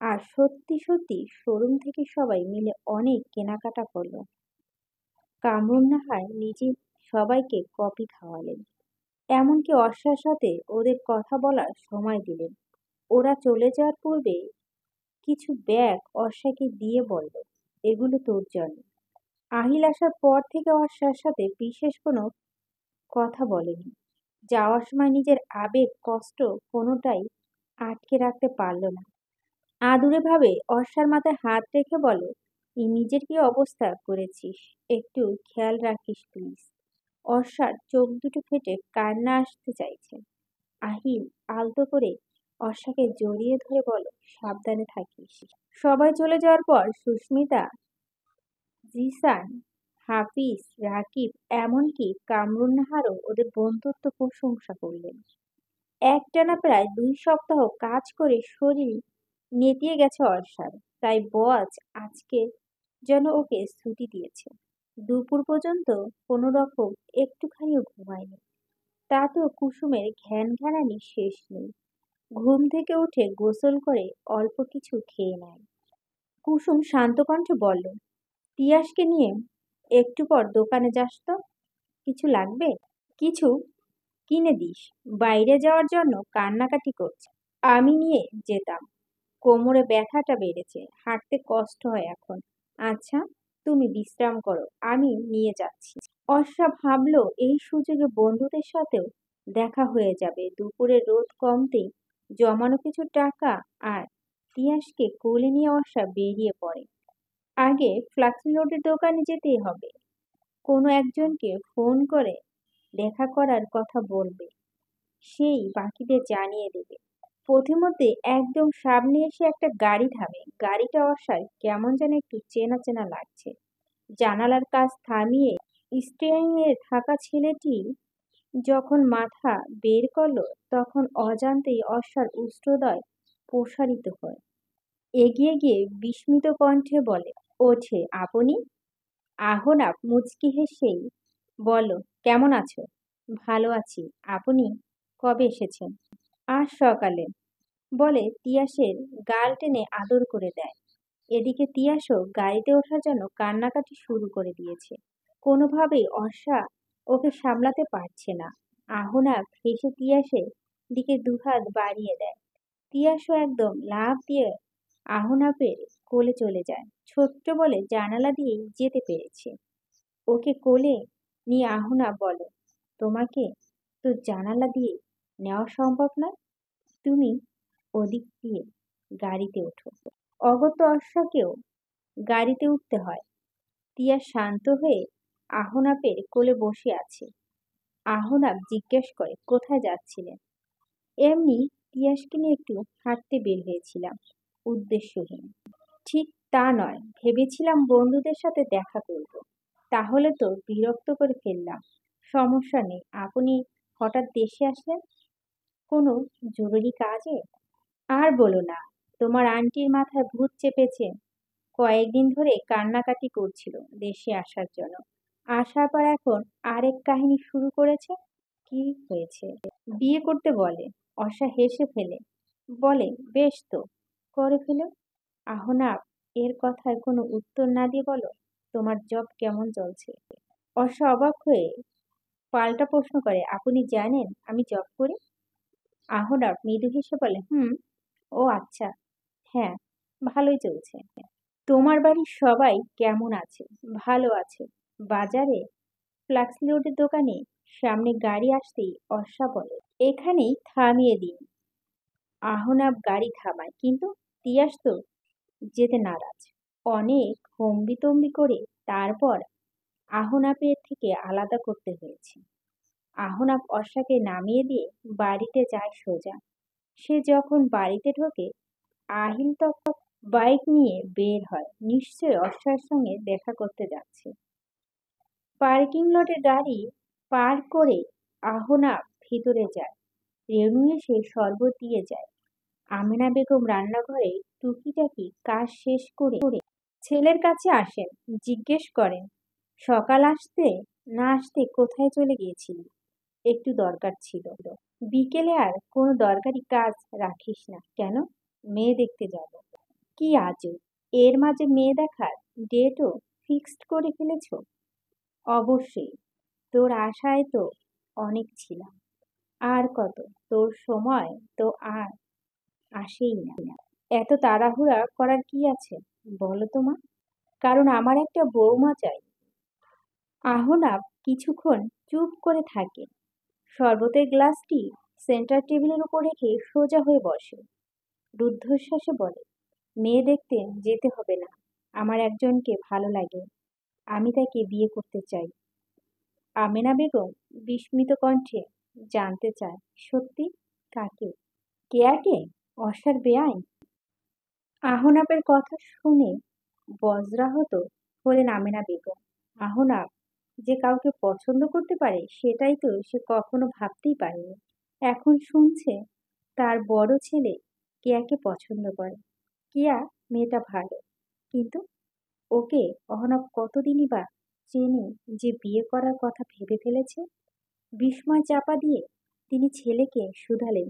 আর সত্যি সত্যি শোরুম থেকে সবাই মিলে অনেক কেনাকাটা করলো। কামরুন নাহার নিজে সবাইকে কফি খাওয়ালেন, এমনকি অর্ষার সাথে ওদের কথা বলার সময় দিলেন। ওরা চলে যাওয়ার পূর্বে কিছু ব্যাগ অর্ষাকে দিয়ে বলল, এগুলো তোর জন্য। আহিল আসার পর থেকে অর্ষার সাথে বিশেষ কোনো কথা বলেনি। যাওয়ার সময় নিজের আবেগ কষ্ট কোনোটাই আটকে রাখতে পারল না। আদুরে ভাবে অর্ষার মাথায় হাত রেখে বলে, এই নিজের কি অবস্থা করেছিস, একটু খেয়াল রাখিস প্লিজ। অর্ষার চোখ দুটো ফেটে কান্না আসতে চাইছে। আহিল আলতো করে অর্ষাকে জড়িয়ে ধরে বলে, সাবধানে থাকিস। সবাই চলে যাওয়ার পর সুস্মিতা জিসান, হাফিজ, রাকিব, এমনকি কামরুন্নাহারও ওদের বন্ধুত্ব প্রশংসা করলেন। একটানা প্রায় 2 সপ্তাহ কাজ করে শরীর নেতিয়ে গেছে অর্ষার, তাই বস আজকে যেন ওকে ছুটি দিয়েছে। দুপুর পর্যন্ত কোনো রকম একটুখানিও ঘুমায়নি, তাতেও কুসুমের ঘ্যান ঘ্যানানি শেষ নেই। ঘুম থেকে উঠে গোসল করে অল্প কিছু খেয়ে নেয়। কুসুম শান্ত কণ্ঠে বলল, তিয়াসকে নিয়ে একটু পর দোকানে যাস তো, কিছু লাগবে? কিছু কিনে দিস, বাইরে যাওয়ার জন্য কান্নাকাটি করছে। আমি নিয়ে যেতাম, কোমরে ব্যথাটা বেড়েছে, হাঁটতে কষ্ট হয় এখন। আচ্ছা, তুমি বিশ্রাম করো, আমি নিয়ে যাচ্ছি। অর্ষা ভাবল এই সুযোগে বন্ধুদের সাথেও দেখা হয়ে যাবে। দুপুরে রোদ কমতেই জমানো কিছু টাকা আর তিয়াসকে কোলে নিয়ে অর্ষা বেরিয়ে পড়ে। আগে ফ্লাক্স লোডের দোকানে যেতেই হবে, কোনো একজনকে ফোন করে দেখা করার কথা বলবে, সেই বাকিদের জানিয়ে দেবে। পথিমধ্যে একদম সামনে এসে একটা গাড়ি থামে। গাড়িটা অর্ষার কেমন যেন একটু চেনা চেনা লাগছে। জানালার কাছ থামিয়ে স্টিয়ারিং এ থাকা ছেলেটি যখন মাথা বের করলো, তখন অজান্তেই অর্ষার উষ্ট্রদয় প্রসারিত হয়। এগিয়ে গিয়ে বিস্মিত কণ্ঠে বলে ওঠে, আপনি? আহনাফ মুচকি হেসেই বলল, কেমন আছো? ভালো আছি। আপনি কবে এসেছেন? আজ সকালে, বলে তিয়াসের গাল টেনে আদর করে দেয়। এদিকে তিয়াসও গাড়িতে ওঠার জন্য কান্নাকাটি শুরু করে দিয়েছে। কোনোভাবেই অর্ষা ওকে সামলাতে পারছে না। আহনাফ হেসে তিয়াসের দিকে দুহাত বাড়িয়ে দেয়। তিয়াসও একদম লাফ দিয়ে আহনাফের কোলে চলে যায়। ছোট্ট বলে জানালা দিয়েই যেতে পেরেছে। ওকে কোলে নিয়ে আহনাফ বলে, তোমাকে তো জানালা দিয়ে নেওয়া সম্ভব নয়, তুমি ওদিক দিয়ে গাড়িতে ওঠো। অগত্যা অর্ষাকেও গাড়িতে উঠতে হয়। তিয়া শান্ত হয়ে আহনাফের কোলে বসে আছে। আহনাফ জিজ্ঞেস করে, কোথায় যাচ্ছিলেন? এমনি তিয়াসকে নিয়ে একটু হাঁটতে বের হয়েছিলাম, উদ্দেশ্যহীন। ঠিক তা নয়, ভেবেছিলাম বন্ধুদের সাথে দেখা করব। তাহলে তো বিরক্ত করে ফেললাম। সমস্যা নেই, আপনি হঠাৎ দেশে আসলেন কোনো জরুরি কাজে? আর বলো না, তোমার আন্টির মাথায় ভূত চেপেছে। কয়েকদিন ধরে কান্নাকাটি করছিল দেশে আসার জন্য। আসার পর এখন আরেক কাহিনী শুরু করেছে। কি হয়েছে? বিয়ে করতে বলে। অর্ষা হেসে ফেলে বলে, বেশ তো, করে ফেলো। আহনাফ এর কথায় কোনো উত্তর না দিয়ে বলো, তোমার জব কেমন চলছে? অর্ষা অবাক হয়ে পাল্টা প্রশ্ন করে, আপনি জানেন আমি জব করি? আহনাফ মৃদু হেসে বলে, হুম। ও আচ্ছা, হ্যাঁ, ভালোই চলছে। তোমার বাড়ির সবাই কেমন আছে? ভালো আছে। বাজারে ফ্লাক্স লোডের দোকানে সামনে গাড়ি আসতেই অর্ষা বলে, এখানেই থামিয়ে দিন। আহনাফ গাড়ি থামায়, কিন্তু তিয়াস তো যেতে নারাজ। অনেক হম্বিতম্বি করে তারপর আহনাফের থেকে আলাদা করতে হয়েছে। আহনাফ অর্ষাকে নামিয়ে দিয়ে বাড়িতে যায় সোজা। সে যখন বাড়িতে ঢোকে, আহিল তখন বাইক নিয়ে বের হয়, নিশ্চয়ই অর্ষার সঙ্গে দেখা করতে যাচ্ছে। পার্কিং লটে গাড়ি পার্ক করে আহনাফ ভিতরে যায়। রেনু এসে শরবত দিয়ে যায়। আমেনা বেগম রান্নাঘরে টুকিটাকি কাজ শেষ করে ছেলের কাছে আসেন, জিজ্ঞেস করেন, সকাল আসতে না আসতে কোথায় চলে গিয়েছিলি? একটু দরকার ছিল। বিকেলে আর কোনো দরকারি কাজ রাখিস না কেন? মেয়ে দেখতে যাব। কি আজব, এর মাঝে মেয়ে দেখার ডেটও ফিক্সড করে ফেলেছো? অবশ্যই, তোর আশায় তো অনেক ছিলাম। আর কত, তোর সময় তো আর আসেই না। এত তাড়াহুড়া করার কি আছে বলো তো মা? কারণ আমার একটা বৌমা চাই। আহনাফ কিছুক্ষণ চুপ করে থাকে, শরবতের গ্লাসটি সেন্টার টেবিলের উপর রেখে সোজা হয়ে বসে। রুদ্ধশ্বাসে বলে, মেয়ে দেখতে যেতে হবে না, আমার একজনকে ভালো লাগে, আমি তাকে বিয়ে করতে চাই। আমেনা বেগম বিস্মিত কণ্ঠে জানতে চায়, সত্যি? কাকে? কেয়াকে? অর্ষার বেআইন? আহনাফের কথা শুনে বজ্রাহত হলেন আমেনা বেগম। আহনাফ যে কাউকে পছন্দ করতে পারে সেটাই তো সে কখনো ভাবতেই পারেনি। এখন শুনছে তার বড় ছেলে কেয়াকে পছন্দ করে। কেয়া মেয়েটা ভালো, কিন্তু ওকে অহনাফ কতদিনই বা চেনে যে বিয়ে করার কথা ভেবে ফেলেছে। বিস্ময় চাপা দিয়ে তিনি ছেলেকে শুধালেন,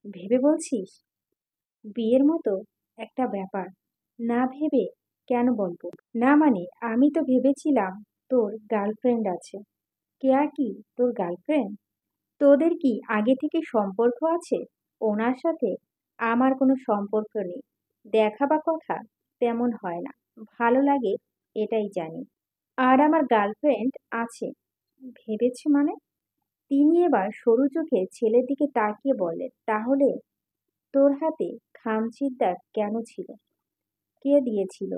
ভেবে বলছিস? বিয়ের মতো একটা ব্যাপার না ভেবে কেন বলবো? না মানে আমি তো ভেবেছিলাম তোর গার্লফ্রেন্ড আছে। কেয়া কি তোর গার্লফ্রেন্ড? তোদের কি আগে থেকে সম্পর্ক আছে? ওনার সাথে আমার কোনো সম্পর্ক নেই। দেখা বা কথা তেমন হয় না। ভালো লাগে এটাই জানি। আর আমার গার্লফ্রেন্ড আছে ভেবেছ মানে? তিনি এবার সরু চোখে ছেলের দিকে তাকিয়ে বললেন, তাহলে তোর হাতে খামচির দাগ কেন ছিল? কে দিয়েছিল?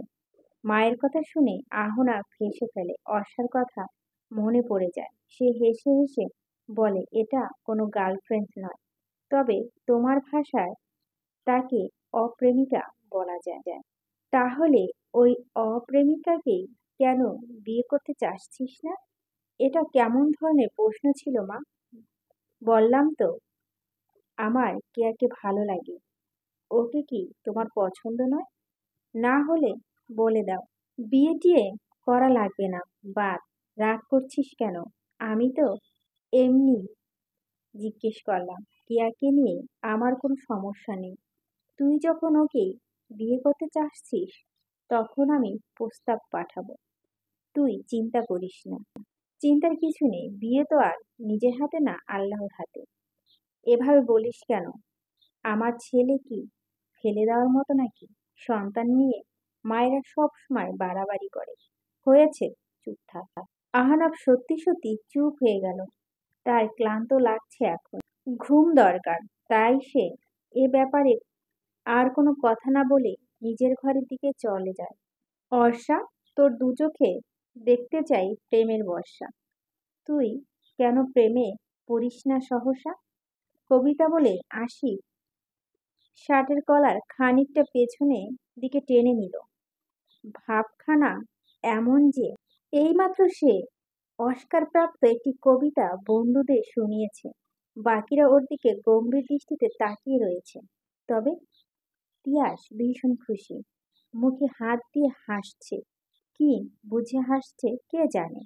মায়ের কথা শুনে আহনাফ হেসে ফেলে। অর্ষার কথা মনে পড়ে যায়। সে হেসে হেসে বলে, এটা কোনো গার্লফ্রেন্ড নয়, তবে তোমার ভাষায় তাকে অপ্রেমিকা বলা যায়। তাহলে ওই অপ্রেমিকাকেই কেন বিয়ে করতে চাচ্ছিস না? এটা কেমন ধরনের প্রশ্ন ছিল মা? বললাম তো আমার কেয়াকে ভালো লাগে। ওকে কি তোমার পছন্দ নয়? না হলে বলে দাও, বিয়ে টিয়ে করা লাগবে না। বাদ, রাগ করছিস কেন? আমি তো এমনি জিজ্ঞেস করলাম। কেয়াকে নিয়ে আমার কোনো সমস্যা নেই। তুই যখন ওকে বিয়ে করতে চাচ্ছিস তখন আমি প্রস্তাব পাঠাবো। তুই চিন্তা করিস না। চিন্তার কিছু নেই, বিয়ে তো আর নিজের হাতে না, আল্লাহর হাতে। এভাবে বলিস কেন? আমার ছেলে কি ফেলে দেওয়ার মতো নাকি? সন্তান নিয়ে মায়েরা সব সময় বাড়াবাড়ি করে। হয়েছে, চুপ থাক। আহনাফ সত্যি সত্যি চুপ হয়ে গেল। তার ক্লান্ত লাগছে এখন, ঘুম দরকার। তাই সে এ ব্যাপারে আর কোনো কথা না বলে নিজের ঘরের দিকে চলে যায়। অর্ষা, তোর দু চোখে দেখতে চাই প্রেমের বর্ষা। তুই কেন প্রেমে পড়িস না সহসা? কবিতা বলে আসি শার্টের কলার খানিকটা পেছনে দিকে টেনে নিল। ভাবখানা এমন যে এইমাত্র সে অস্কারপ্রাপ্ত একটি কবিতা বন্ধুদের শুনিয়েছে। বাকিরা ওর দিকে গম্ভীর দৃষ্টিতে তাকিয়ে রয়েছে। তবে তিয়াস ভীষণ খুশি, মুখে হাত দিয়ে হাসছে। কি বুঝে হাসছে কে জানে।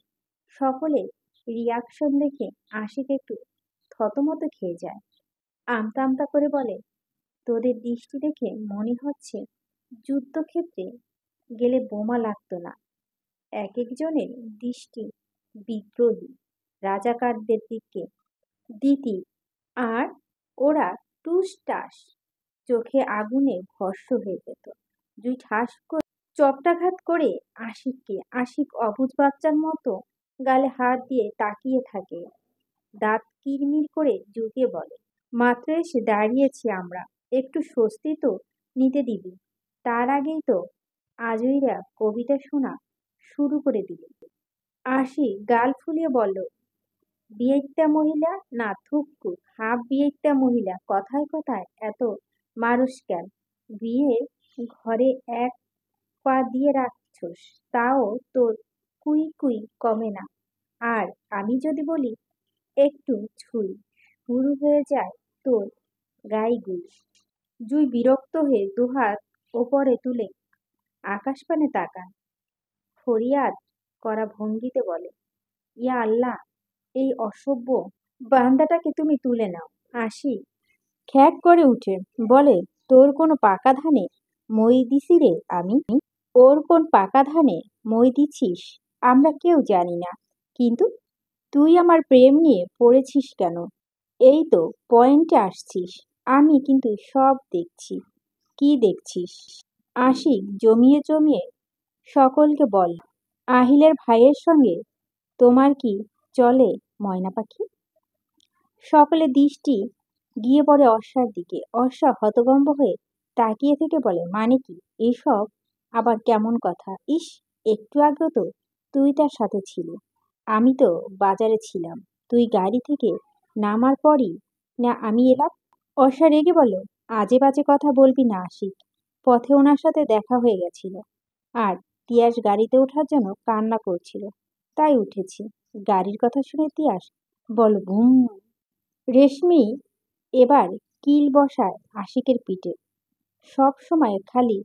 সকলে রিয়াকশন দেখে আশিক একটু থতমত খেয়ে যায়। আমতা আমতা করে বলে, তোদের দৃষ্টি দেখে মনে হচ্ছে যুদ্ধক্ষেত্রে গেলে বোমা লাগতো না। এক একজনের দৃষ্টি বিদ্রোহী রাজাকারদের দিকে দিতি, আর ওরা টুস টাস চোখে আগুনে ভস্ম হয়ে যেত। দুই ঠাস করে চপটাঘাত করে আশিককে। আশিক অবুঝ বাচ্চার মতো গালে হাত দিয়ে তাকিয়ে থাকে, দাঁত কিরমির করে জুটিয়ে বলে, মাত্র এসে দাঁড়িয়েছি আমরা, একটু স্বস্তি তো নিতে দিবি। তার আগেই তো আজইরা কবিতা শোনা শুরু করে দিল। আশি গাল ফুলিয়ে বলল, বিয়েইত্যা মহিলা না থুক্কু, হাফ বিয়েইত্যা মহিলা, কথায় কথায় এত মারুস কেন? বিয়ের ঘরে এক পা দিয়ে রাখছোস, তাও তোর কুই কুই কমে না। আর আমি যদি বলি একটু ছুঁই, শুরু হয়ে যায় তোর গাইগুই। জুই বিরক্ত হয়ে দুহাত ওপরে তুলে আকাশপানে তাকান, ফরিয়াদ করা ভঙ্গিতে বলে, ইয়া আল্লাহ, এই অসভ্য বান্দাটাকে তুমি তুলে নাও। আশি খ্যাঁক করে উঠে বলে, তোর কোনো পাকা ধানে মই দিছি রে আমি? ওর কোন পাকা ধানে মই দিছিস আমরা কেউ জানি না, কিন্তু তুই আমার প্রেম নিয়ে পড়েছিস কেন? এই তো পয়েন্টে আসছিস। আমি কিন্তু সব দেখছি। কি দেখছিস? আশিক জমিয়ে জমিয়ে সকলকে বল, আহিলের ভাইয়ের সঙ্গে তোমার কি চলে ময়না পাখি? সকলে দৃষ্টি গিয়ে পড়ে অর্ষার দিকে। অর্ষা হতভম্ব হয়ে তাকিয়ে থেকে বলে, মানে কি এসব আবার কেমন কথা? ইস, একটু আগেও তো তুই তার সাথে ছিলি। আমি তো বাজারে ছিলাম, তুই গাড়ি থেকে নামার পরই না আমি এলাম। অর্ষা রেগে বলল, আজে বাজে কথা বলবি না আশিক, পথে ওনার সাথে দেখা হয়ে গেছিল। আর তিয়াস গাড়িতে ওঠার জন্য কান্না করছিল, তাই উঠেছি। গাড়ির কথা শুনে তিয়াস বল বুম। রেশমি এবার কিল বসায় আশিকের পিঠে। সব সময় খালি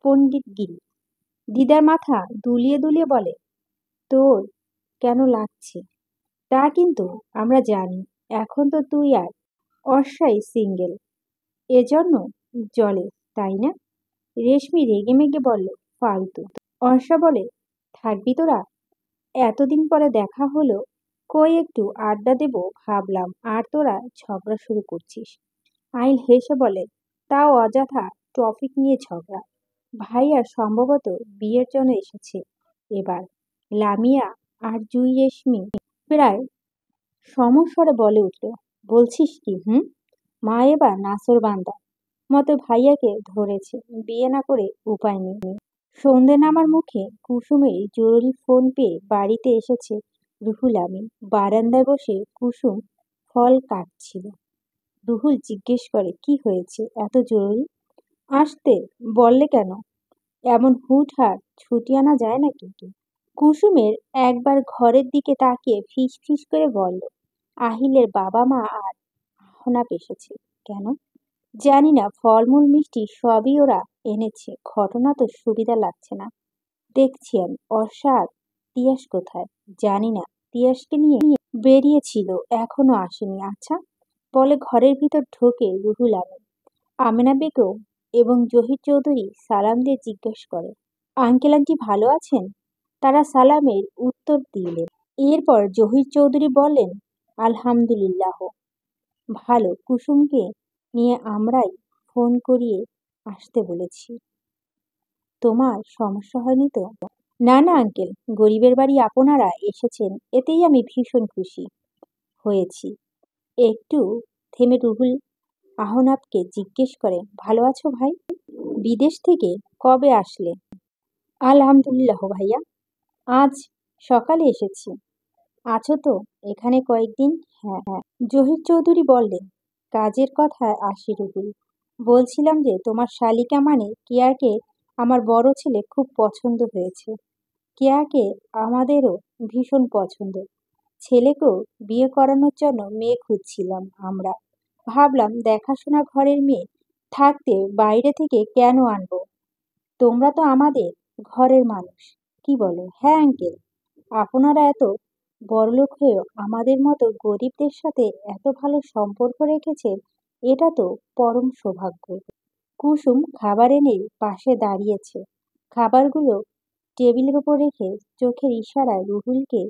পণ্ডিতগিরি। দিদার মাথা দুলিয়ে দুলিয়ে বলে, তোর কেন লাগছে তা কিন্তু আমরা জানি। এখন তো তুই আর অর্ষাই সিঙ্গেল, এজন্য জলে, তাই না? রেশমি রেগেমেগে বলল, ফালতু। অর্ষা বলে, থাকবি তোরা? এতদিন পরে দেখা হলো, কই একটু আড্ডা দেবো ভাবলাম, আর তোরা ঝগড়া শুরু করছিস। আহিল হেসে বলে, তাও অযথা টপিক নিয়ে ঝগড়া। ভাইয়া সম্ভবত বিয়ের জন্য এসেছে এবার। লামিয়া আর জুই রেশমি প্রায় সমস্বরে বলে উঠল, বলছিস কি? মা এবার নাছোড়বান্দা মতো ভাইয়াকে ধরেছে, বিয়ে না করে উপায় নেই। সন্ধে নামার মুখে কুসুমের জরুরি ফোন পেয়ে বাড়িতে এসেছে রুহুল আমিন। বারান্দায় বসে কুসুম ফল কাটছিল। রুহুল জিজ্ঞেস করে, কি হয়েছে এত জরুরি? আসতে বললে কেন? এমন হুটহাট ছুটি আনা যায় নাকি? কুসুমের একবার ঘরের দিকে তাকিয়ে ফিস ফিস করে বলল, আহিলের বাবা মা আর আহনাপ এসেছে। কেন? জানি না, ফলমূল মিষ্টি সবই ওরা এনেছে। ঘটনা তো সুবিধা লাগছে না। দেখছি আমি। অর্ষা আর তিয়াস কোথায়? জানি না। তিয়াসকে নিয়ে বেরিয়েছিল, এখনো আসেনি। আচ্ছা, বলে ঘরের ভিতর ঢোকে রুহুল আমিন। আমেনা বেগম এবং জহির চৌধুরী সালাম দিয়ে জিজ্ঞেস করে, আঙ্কেল আন্টি ভালো আছেন? তারা সালামের উত্তর দিলেন। এরপর জহির চৌধুরী বললেন, আলহামদুলিল্লাহ ভালো। কুসুমকে নিয়ে আমরাই ফোন করিয়ে আসতে বলেছি। তোমার সমস্যা হয়নি তো? না না আঙ্কেল, গরিবের বাড়ি আপনারা এসেছেন, এতেই আমি ভীষণ খুশি হয়েছি। একটু থেমে রুহুল আহনাবকে জিজ্ঞেস করে, ভালো আছো ভাই? বিদেশ থেকে কবে আসলে? আলহামদুলিল্লাহ ভাইয়া, আজ সকালে এসেছি। আছো তো এখানে কয়েকদিন? হ্যাঁ হ্যাঁ। জহির চৌধুরী বললেন, কাজের কথায় আসি রুহুল। বলছিলাম যে তোমার শালিকা মানে কেয়াকে আমার বড় ছেলে খুব পছন্দ হয়েছে। কেয়াকে আমাদেরও ভীষণ পছন্দ। ছেলেকেও বিয়ে করানোর জন্য মেয়ে খুঁজছিলাম আমরা। ভাবলাম দেখাশোনা ঘরের মেয়ে থাকতে বাইরে থেকে কেন আনবো? তোমরা তো আমাদের ঘরের মানুষ, কি বলো? হ্যাঁ আঙ্কেল, আপনারা এত বড়লোক হয়েও আমাদের মতো গরিবদের সাথে এত ভালো সম্পর্ক রেখেছেন, এটা তো পরম সৌভাগ্য। কুসুম খাবার এনে পাশে দাঁড়িয়েছে। খাবারগুলো টেবিলের উপর রেখে চোখের ইশারায় রুহুলকে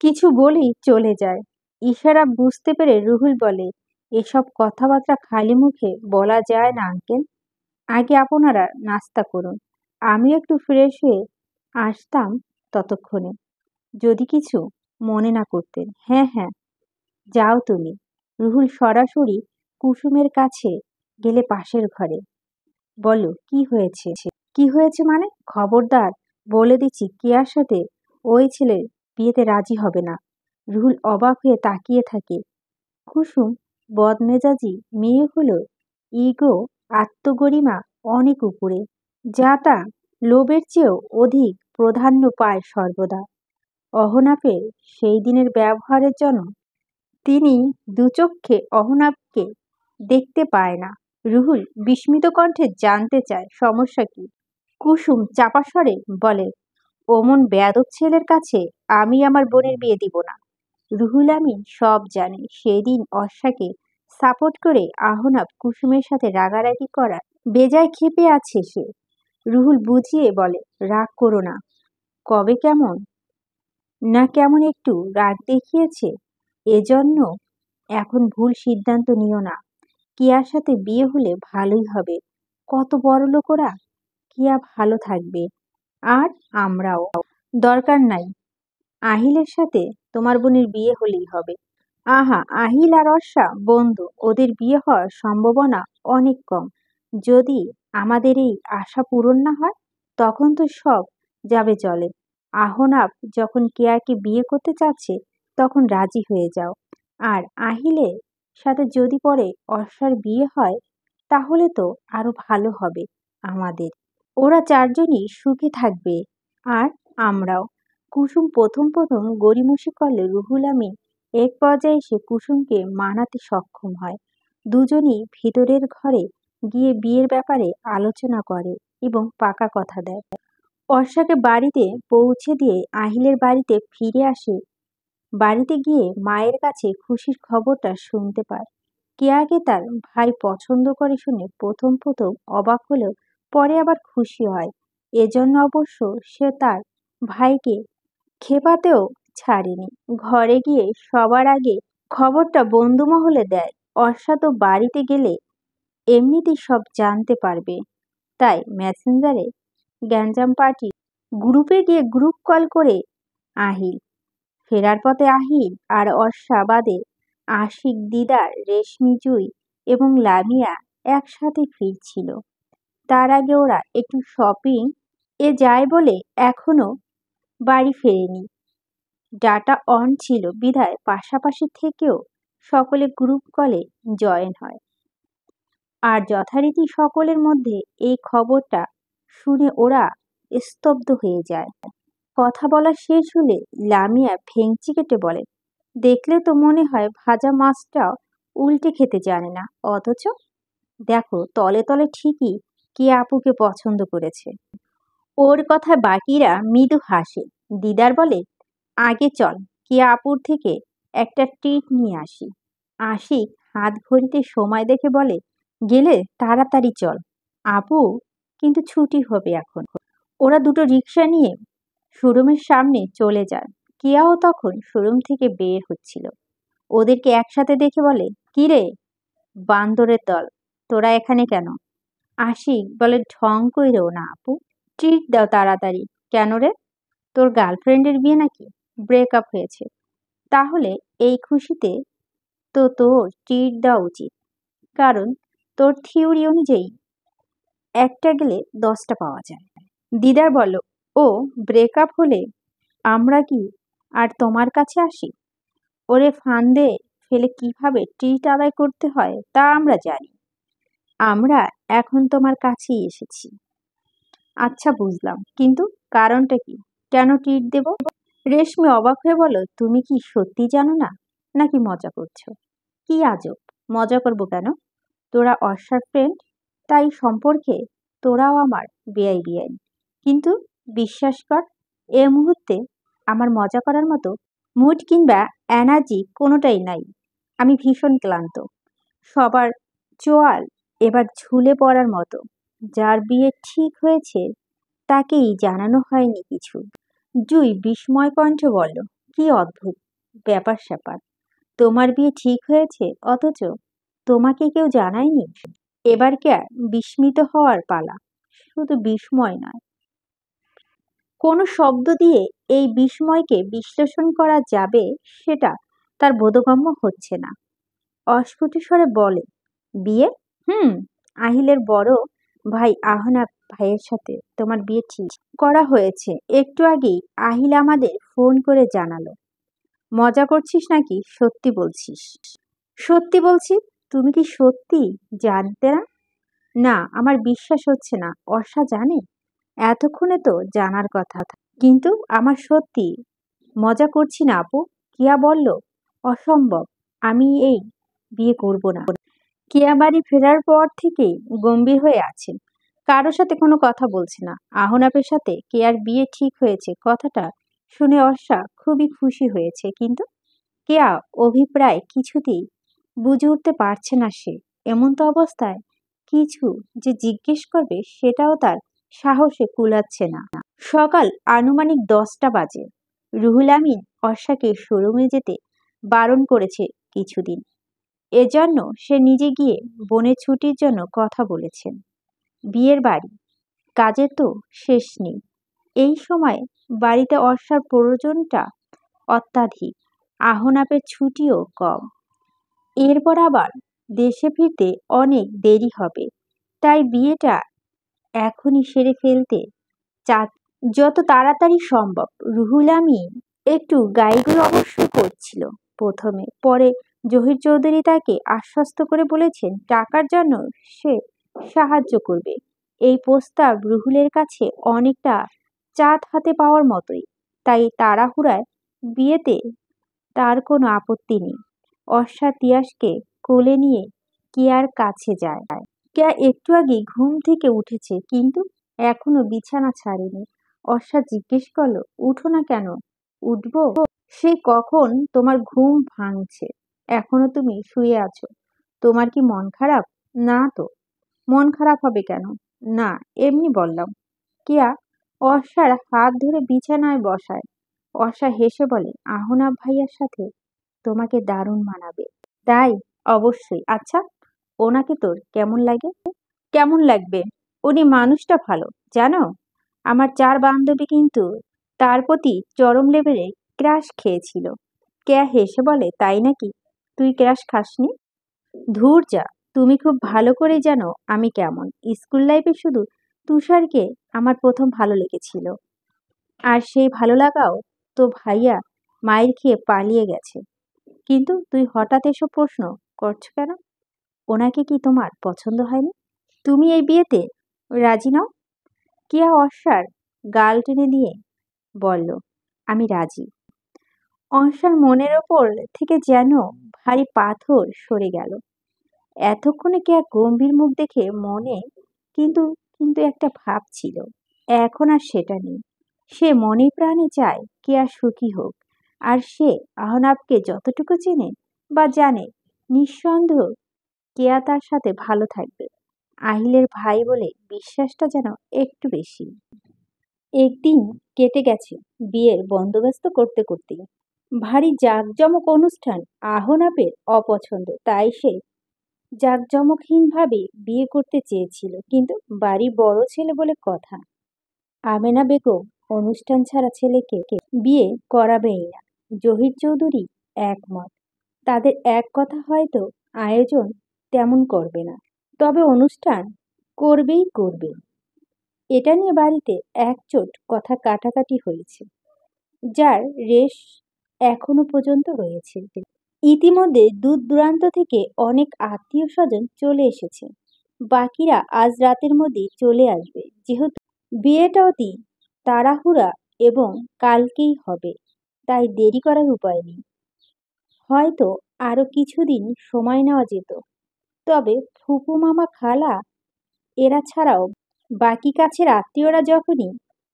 কিছু বলেই চলে যায়। ইশারা বুঝতে পেরে রুহুল বলে, এসব কথাবার্তা খালি মুখে বলা যায় না আঙ্কেল। আগে আপনারা নাস্তা করুন, আমি একটু ফ্রেশ হয়ে আসতাম ততক্ষণে, যদি কিছু মনে না করতেন। হ্যাঁ হ্যাঁ, যাও তুমি। রুহুল সরাসরি কুসুমের কাছে গেলে পাশের ঘরে। বলো, কি হয়েছে? কি হয়েছে মানে? খবরদার বলে দিচ্ছি কেয়ার সাথে ওই ছেলের বিয়েতে রাজি হবে না। রুহুল অবাক হয়ে তাকিয়ে থাকে। কুসুম বদমেজাজি মেয়ে হলো, ইগো আত্মগরিমা অনেক উপরে, যা তা লোভের চেয়েও অধিক প্রাধান্য পায় সর্বদা। অহনাফের সেই দিনের ব্যবহারের জন্য তিনি দুচক্ষে অহনাফকে দেখতে পায় না। রুহুল বিস্মিত কণ্ঠে জানতে চায়, সমস্যা কি? কুসুম চাপা স্বরে বলে, ওমন বেয়াদব ছেলের কাছে আমি আমার বোনের বিয়ে দিব না। রুহুল আমিন সব জানে। সেদিন অর্ষাকে সাপোর্ট করে আহনাব কুসুমের সাথে রাগারাগি করা বেজায় ক্ষেপে আছে সে। রুহুল বুঝিয়ে বলে, রাগ করো না। কবে কেমন না কেমন একটু রাগ দেখিয়েছে, এজন্য এখন ভুল সিদ্ধান্ত নিও না। কেয়ার সাথে বিয়ে হলে ভালোই হবে। কত বড় লোক ওরা। কেয়া ভালো থাকবে, আর আমরাও। দরকার নাই, আহিলের সাথে তোমার বোনের বিয়ে হলেই হবে। আহা, আহিল আর অর্ষা বন্ধু, ওদের বিয়ে হওয়ার সম্ভাবনা অনেক কম। যদি আমাদের এই আশা পূরণ না হয়, তখন তো সব যাবে জলে। আহনাব যখন কেয়াকে বিয়ে করতে চাচ্ছে, তখন রাজি হয়ে যাও। আর আহিলের সাথে যদি পরে অর্ষার বিয়ে হয়, তাহলে তো আরো ভালো হবে আমাদের। ওরা চারজনই সুখে থাকবে। আর আমরাও। কুসুম প্রথম প্রথম গড়িমসি করলে রুহুল আমিন এক পর্যায়ে এসে কুসুমকে মানাতে সক্ষম হয়। দুজনেই ভিতরের ঘরে গিয়ে বিয়ের ব্যাপারে আলোচনা করে এবং পাকা কথা দেয়। অর্ষাকে বাড়িতে পৌঁছে দিয়ে আহিলের বাড়িতে ফিরে আসে। বাড়িতে গিয়ে মায়ের কাছে খুশির খবরটা শুনতে পায়। কেয়াকে তার ভাই পছন্দ করে শুনে প্রথম প্রথম অবাক হলেও পরে আবার খুশি হয়। এজন্য অবশ্য সে তার ভাইকে খেপাতেও ছাড়েনি। ঘরে গিয়ে সবার আগে খবরটা বন্ধুমহলে দেয়। অর্ষা তো বাড়িতে গেলে এমনিতেই সব জানতে পারবে, তাই মেসেঞ্জারে গ্যাঞ্জাম পার্টি গ্রুপে গিয়ে গ্রুপ কল করে আহিল। ফেরার পথে আহিল আর অর্ষা বাদে আশিক, দিদার, রেশমি, জুই এবং লামিয়া একসাথে ফিরছিল। তার আগে ওরা একটু শপিং এ যায় বলে এখনো বাড়ি ফেরেনি। ডাটা অন ছিল বিধায় পাশাপাশি থেকেও সকলে গ্রুপ কলে জয়েন হয়। আর যথারীতি সকলের মধ্যে এই খবরটা শুনে ওরা স্তব্ধ হয়ে যায়। কথা বলা শেষ হলে লামিয়া ভেংচি কেটে বলে, দেখলে তো মনে হয় ভাজা মাছটাও উল্টে খেতে জানে না, অথচ দেখো তলে তলে ঠিকই কে আপুকে পছন্দ করেছে। ওর কথায় বাকিরা মৃদু হাসে। দিদার বলে, আগে চল কিয়া আপুর থেকে একটা ট্রিট নিয়ে আসি। আশিক হাত ঘড়িতে সময় দেখে বলে, গেলে তাড়াতাড়ি চল আপু, কিন্তু ছুটি হবে এখন। ওরা দুটো রিক্সা নিয়ে শোরুমের সামনে চলে যায়। কেয়াও তখন শোরুম থেকে বের হচ্ছিল। ওদেরকে একসাথে দেখে বলে, কিরে বান্দরের দল, তোরা এখানে কেন? আশিক বলে, ঢং কইরেও না আপু, ট্রিট দাও তাড়াতাড়ি। কেন রে, তোর গার্লফ্রেন্ডের বিয়ে নাকি? ব্রেকআপ হয়েছে? তাহলে এই খুশিতে তো তোর ট্রিট দেওয়া উচিত, কারণ তোর থিওরি অনুযায়ী একটা গেলে 10টা পাওয়া যায়। দিদার বলল, ও ব্রেকআপ হলে আমরা কি আর তোমার কাছে আসি? ওরে ফান্দে ফেলে কিভাবে ট্রিট আদায় করতে হয় তা আমরা জানি। আমরা এখন তোমার কাছেই এসেছি। আচ্ছা বুঝলাম, কিন্তু কারণটা কি, কেন ট্রিট দেব? রেশমি অবাক হয়ে বলল, তুমি কি সত্যি জানো না, নাকি মজা করছো? কি আজব, মজা করব কেন? তোরা অর্ষার ফ্রেন্ড, তাই সম্পর্কে তোরাও আমার বেআই বিআই। কিন্তু বিশ্বাস কর, এ মুহূর্তে আমার মজা করার মতো মুড কিংবা এনার্জি কোনোটাই নাই। আমি ভীষণ ক্লান্ত। সবার চোয়াল এবার ঝুলে পড়ার মতো। যার বিয়ে ঠিক হয়েছে তাকেই জানানো হয়নি কিছু। জুই বিস্ময় কণ্ঠে বলল, কি অদ্ভুত ব্যাপার স্যাপার, তোমার বিয়ে ঠিক হয়েছে অথচ তোমাকে কেউ জানায়নি? এবার কে বিস্মিত হওয়ার পালা। শুধু বিস্ময় নয়, কোনো শব্দ দিয়ে এই বিস্ময়কে বিশ্লেষণ করা যাবে সেটা তার বোধগম্য হচ্ছে না। অস্ফুট স্বরে বলে, বিয়ে? হুম, আহিলের বড় ভাই আহনাব ভাইয়ের সাথে তোমার বিয়ে ঠিক করা হয়েছে। একটু আগেই আহিল আমাদের ফোন করে জানালো। মজা করছিস নাকি সত্যি বলছিস? সত্যি বলছি। তুমি কি সত্যি জানতে না? না, আমার বিশ্বাস হচ্ছে না। অর্ষা জানে? এতক্ষণে তো জানার কথা, কিন্তু আমার সত্যি। মজা করছি না আপু। কিয়া বলল, অসম্ভব, আমি এই বিয়ে করব না। কেয়া বাড়ি ফেরার পর থেকেই গম্ভীর হয়ে আছেন। কারোর সাথে কোনো কথা বলছে না। আহনাবের সাথে কেয়ার বিয়ে ঠিক হয়েছে কথাটা শুনে অর্ষা খুবই খুশি হয়েছে, কিন্তু কেয়া অভিপ্রায় কিছুতেই বুঝে উঠতে পারছে না সে। এমন তো অবস্থায় কিছু যে জিজ্ঞেস করবে সেটাও তার সাহসে কুলাচ্ছে না। সকাল আনুমানিক 10টা বাজে। রুহুল আমিন অর্ষাকে শোরুমে যেতে বারণ করেছে কিছুদিন। এজন্য সে নিজে গিয়ে বোনের ছুটির জন্য কথা বলেছেন। বিয়ের বাড়ি, কাজের তো শেষ নেই। এই সময় বাড়িতে অর্ষার প্রয়োজনটা অত্যাধিক। আহনাপের ছুটিও কম। এরপর আবার দেশে ফিরতে অনেক দেরি হবে, তাই বিয়েটা এখনই সেরে ফেলতে চা যত তাড়াতাড়ি সম্ভব। রুহুল আমিন একটু গাইগুলো অবশ্য করছিল প্রথমে, পরে জহির চৌধুরী তাকে আশ্বস্ত করে বলেছেন টাকার জন্য সে সাহায্য করবে। এই প্রস্তাব রুহুলের কাছে অনেকটা চাঁদ হাতে পাওয়ার মতোই। তাই তাড়াহুড়ায় বিয়েতে তার কোনো আপত্তি নেই। অর্ষা তিয়াসকে কোলে নিয়ে কেয়ার কাছে যায়। কেয়া একটু আগেই ঘুম থেকে উঠেছে, কিন্তু এখনো বিছানা ছাড়েনি। অর্ষা জিজ্ঞেস করলো, উঠো না কেন? উঠবো? সে কখন তোমার ঘুম ভাঙছে, এখনো তুমি শুয়ে আছো। তোমার কি মন খারাপ? না তো, মন খারাপ হবে কেন? না, এমনি বললাম। কেয়া অর্ষার হাত ধরে বিছানায় বসায়। অর্ষা হেসে বলে, আহনাব ভাইয়ার সাথে তোমাকে দারুণ মানাবে। তাই? অবশ্যই। আচ্ছা, ওনাকে তোর কেমন লাগে? কেমন লাগবে? উনি মানুষটা ভালো, জানো। আমার 4 বান্ধবী কিন্তু তার প্রতি চরম লেভেলে ক্রাশ খেয়েছিল। কেয়া হেসে বলে, তাই নাকি? তুই ক্রাশ খাসনি? ধুর যা, তুমি খুব ভালো করেই জানো আমি কেমন। স্কুল লাইফে শুধু তুষারকে আমার প্রথম ভালো লেগেছিল। আর সেই ভালো লাগাও তো ভাইয়া মায়ের খেয়ে পালিয়ে গেছে। কিন্তু তুই হঠাৎ এসব প্রশ্ন করছো কেন? ওনাকে কি তোমার পছন্দ হয়নি? তুমি এই বিয়েতে রাজি নও? কেয়া অর্ষার গাল টেনে দিয়ে বলল, আমি রাজি। অর্ষার মনের ওপর থেকে যেন ভারী পাথর সরে গেল। এতক্ষণে কেয়া গম্ভীর মুখ দেখে মনে কিন্তু কিন্তু একটা ভাব ছিল। এখন আর সেটা নেই। সে মনে প্রাণে চায় কেয়া সুখী হোক। আর সে আহনাবকে যতটুকু চেনে বা জানে, নিঃসন্দেহ কেয়া তার সাথে ভালো থাকবে। আহিলের ভাই বলে বিশ্বাসটা যেন একটু বেশি। একদিন কেটে গেছে বিয়ের বন্দোবস্ত করতে করতে। ভারী জাঁকজমক অনুষ্ঠান আহনাবের অপছন্দ, তাই সে জাঁকজমকহীনভাবে বিয়ে করতে চেয়েছিল, কিন্তু বাড়ি বড় ছেলে বলে কথা। আমেনা বেগম অনুষ্ঠান ছাড়া ছেলেকে বিয়ে করাবেই না। জহির চৌধুরী একমত। তাদের এক কথা, হয়তো আয়োজন তেমন করবে না, তবে অনুষ্ঠান করবেই করবে। এটা নিয়ে বাড়িতে একচোট কথা কাটাকাটি হয়েছে, যার রেশ এখনো পর্যন্ত রয়েছে। ইতিমধ্যে দূর দূরান্ত থেকে অনেক আত্মীয় স্বজন চলে এসেছে। বাকিরা আজ রাতের মধ্যেই চলে আসবে, যেহেতু বিয়েটা অতি তাড়াহুড়া এবং কালকেই হবে, তাই দেরি করার উপায় নেই। হয়তো আরো কিছুদিন সময় নেওয়া যেত, তবে ফুপু মামা খালা এরা ছাড়াও বাকি কাছের আত্মীয়রা যখনই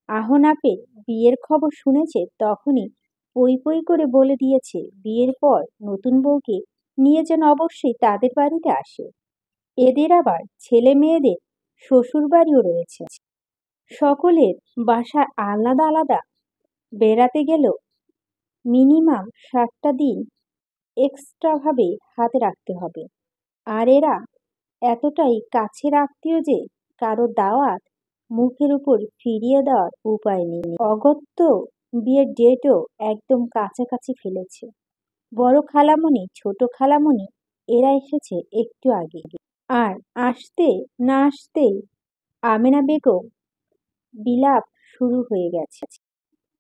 আহনাপের বিয়ের খবর শুনেছে, তখনই পই পই করে বলে দিয়েছে বিয়ের পর নতুন বউকে নিয়ে যেন অবশ্যই তাদের বাড়িতে আসে। এদের আবার ছেলে মেয়েদের শ্বশুর বাড়িও রয়েছে। সকলের বাসা আলাদা আলাদা। বেড়াতে গেলেও মিনিমাম 7টা দিন এক্সট্রাভাবে হাতে রাখতে হবে। আর এরা এতটাই কাছের আত্মীয় যে কারো দাওয়াত মুখের উপর ফিরিয়ে দেওয়ার উপায় নেই। অগত্য বিয়ের ডেটও একদম কাছাকাছি ফেলেছে। বড় খালামণি, ছোট খালামণি এরা এসেছে একটু আগে। আর আসতে না আসতেই আমেনা বেগম বিলাপ শুরু হয়ে গেছে।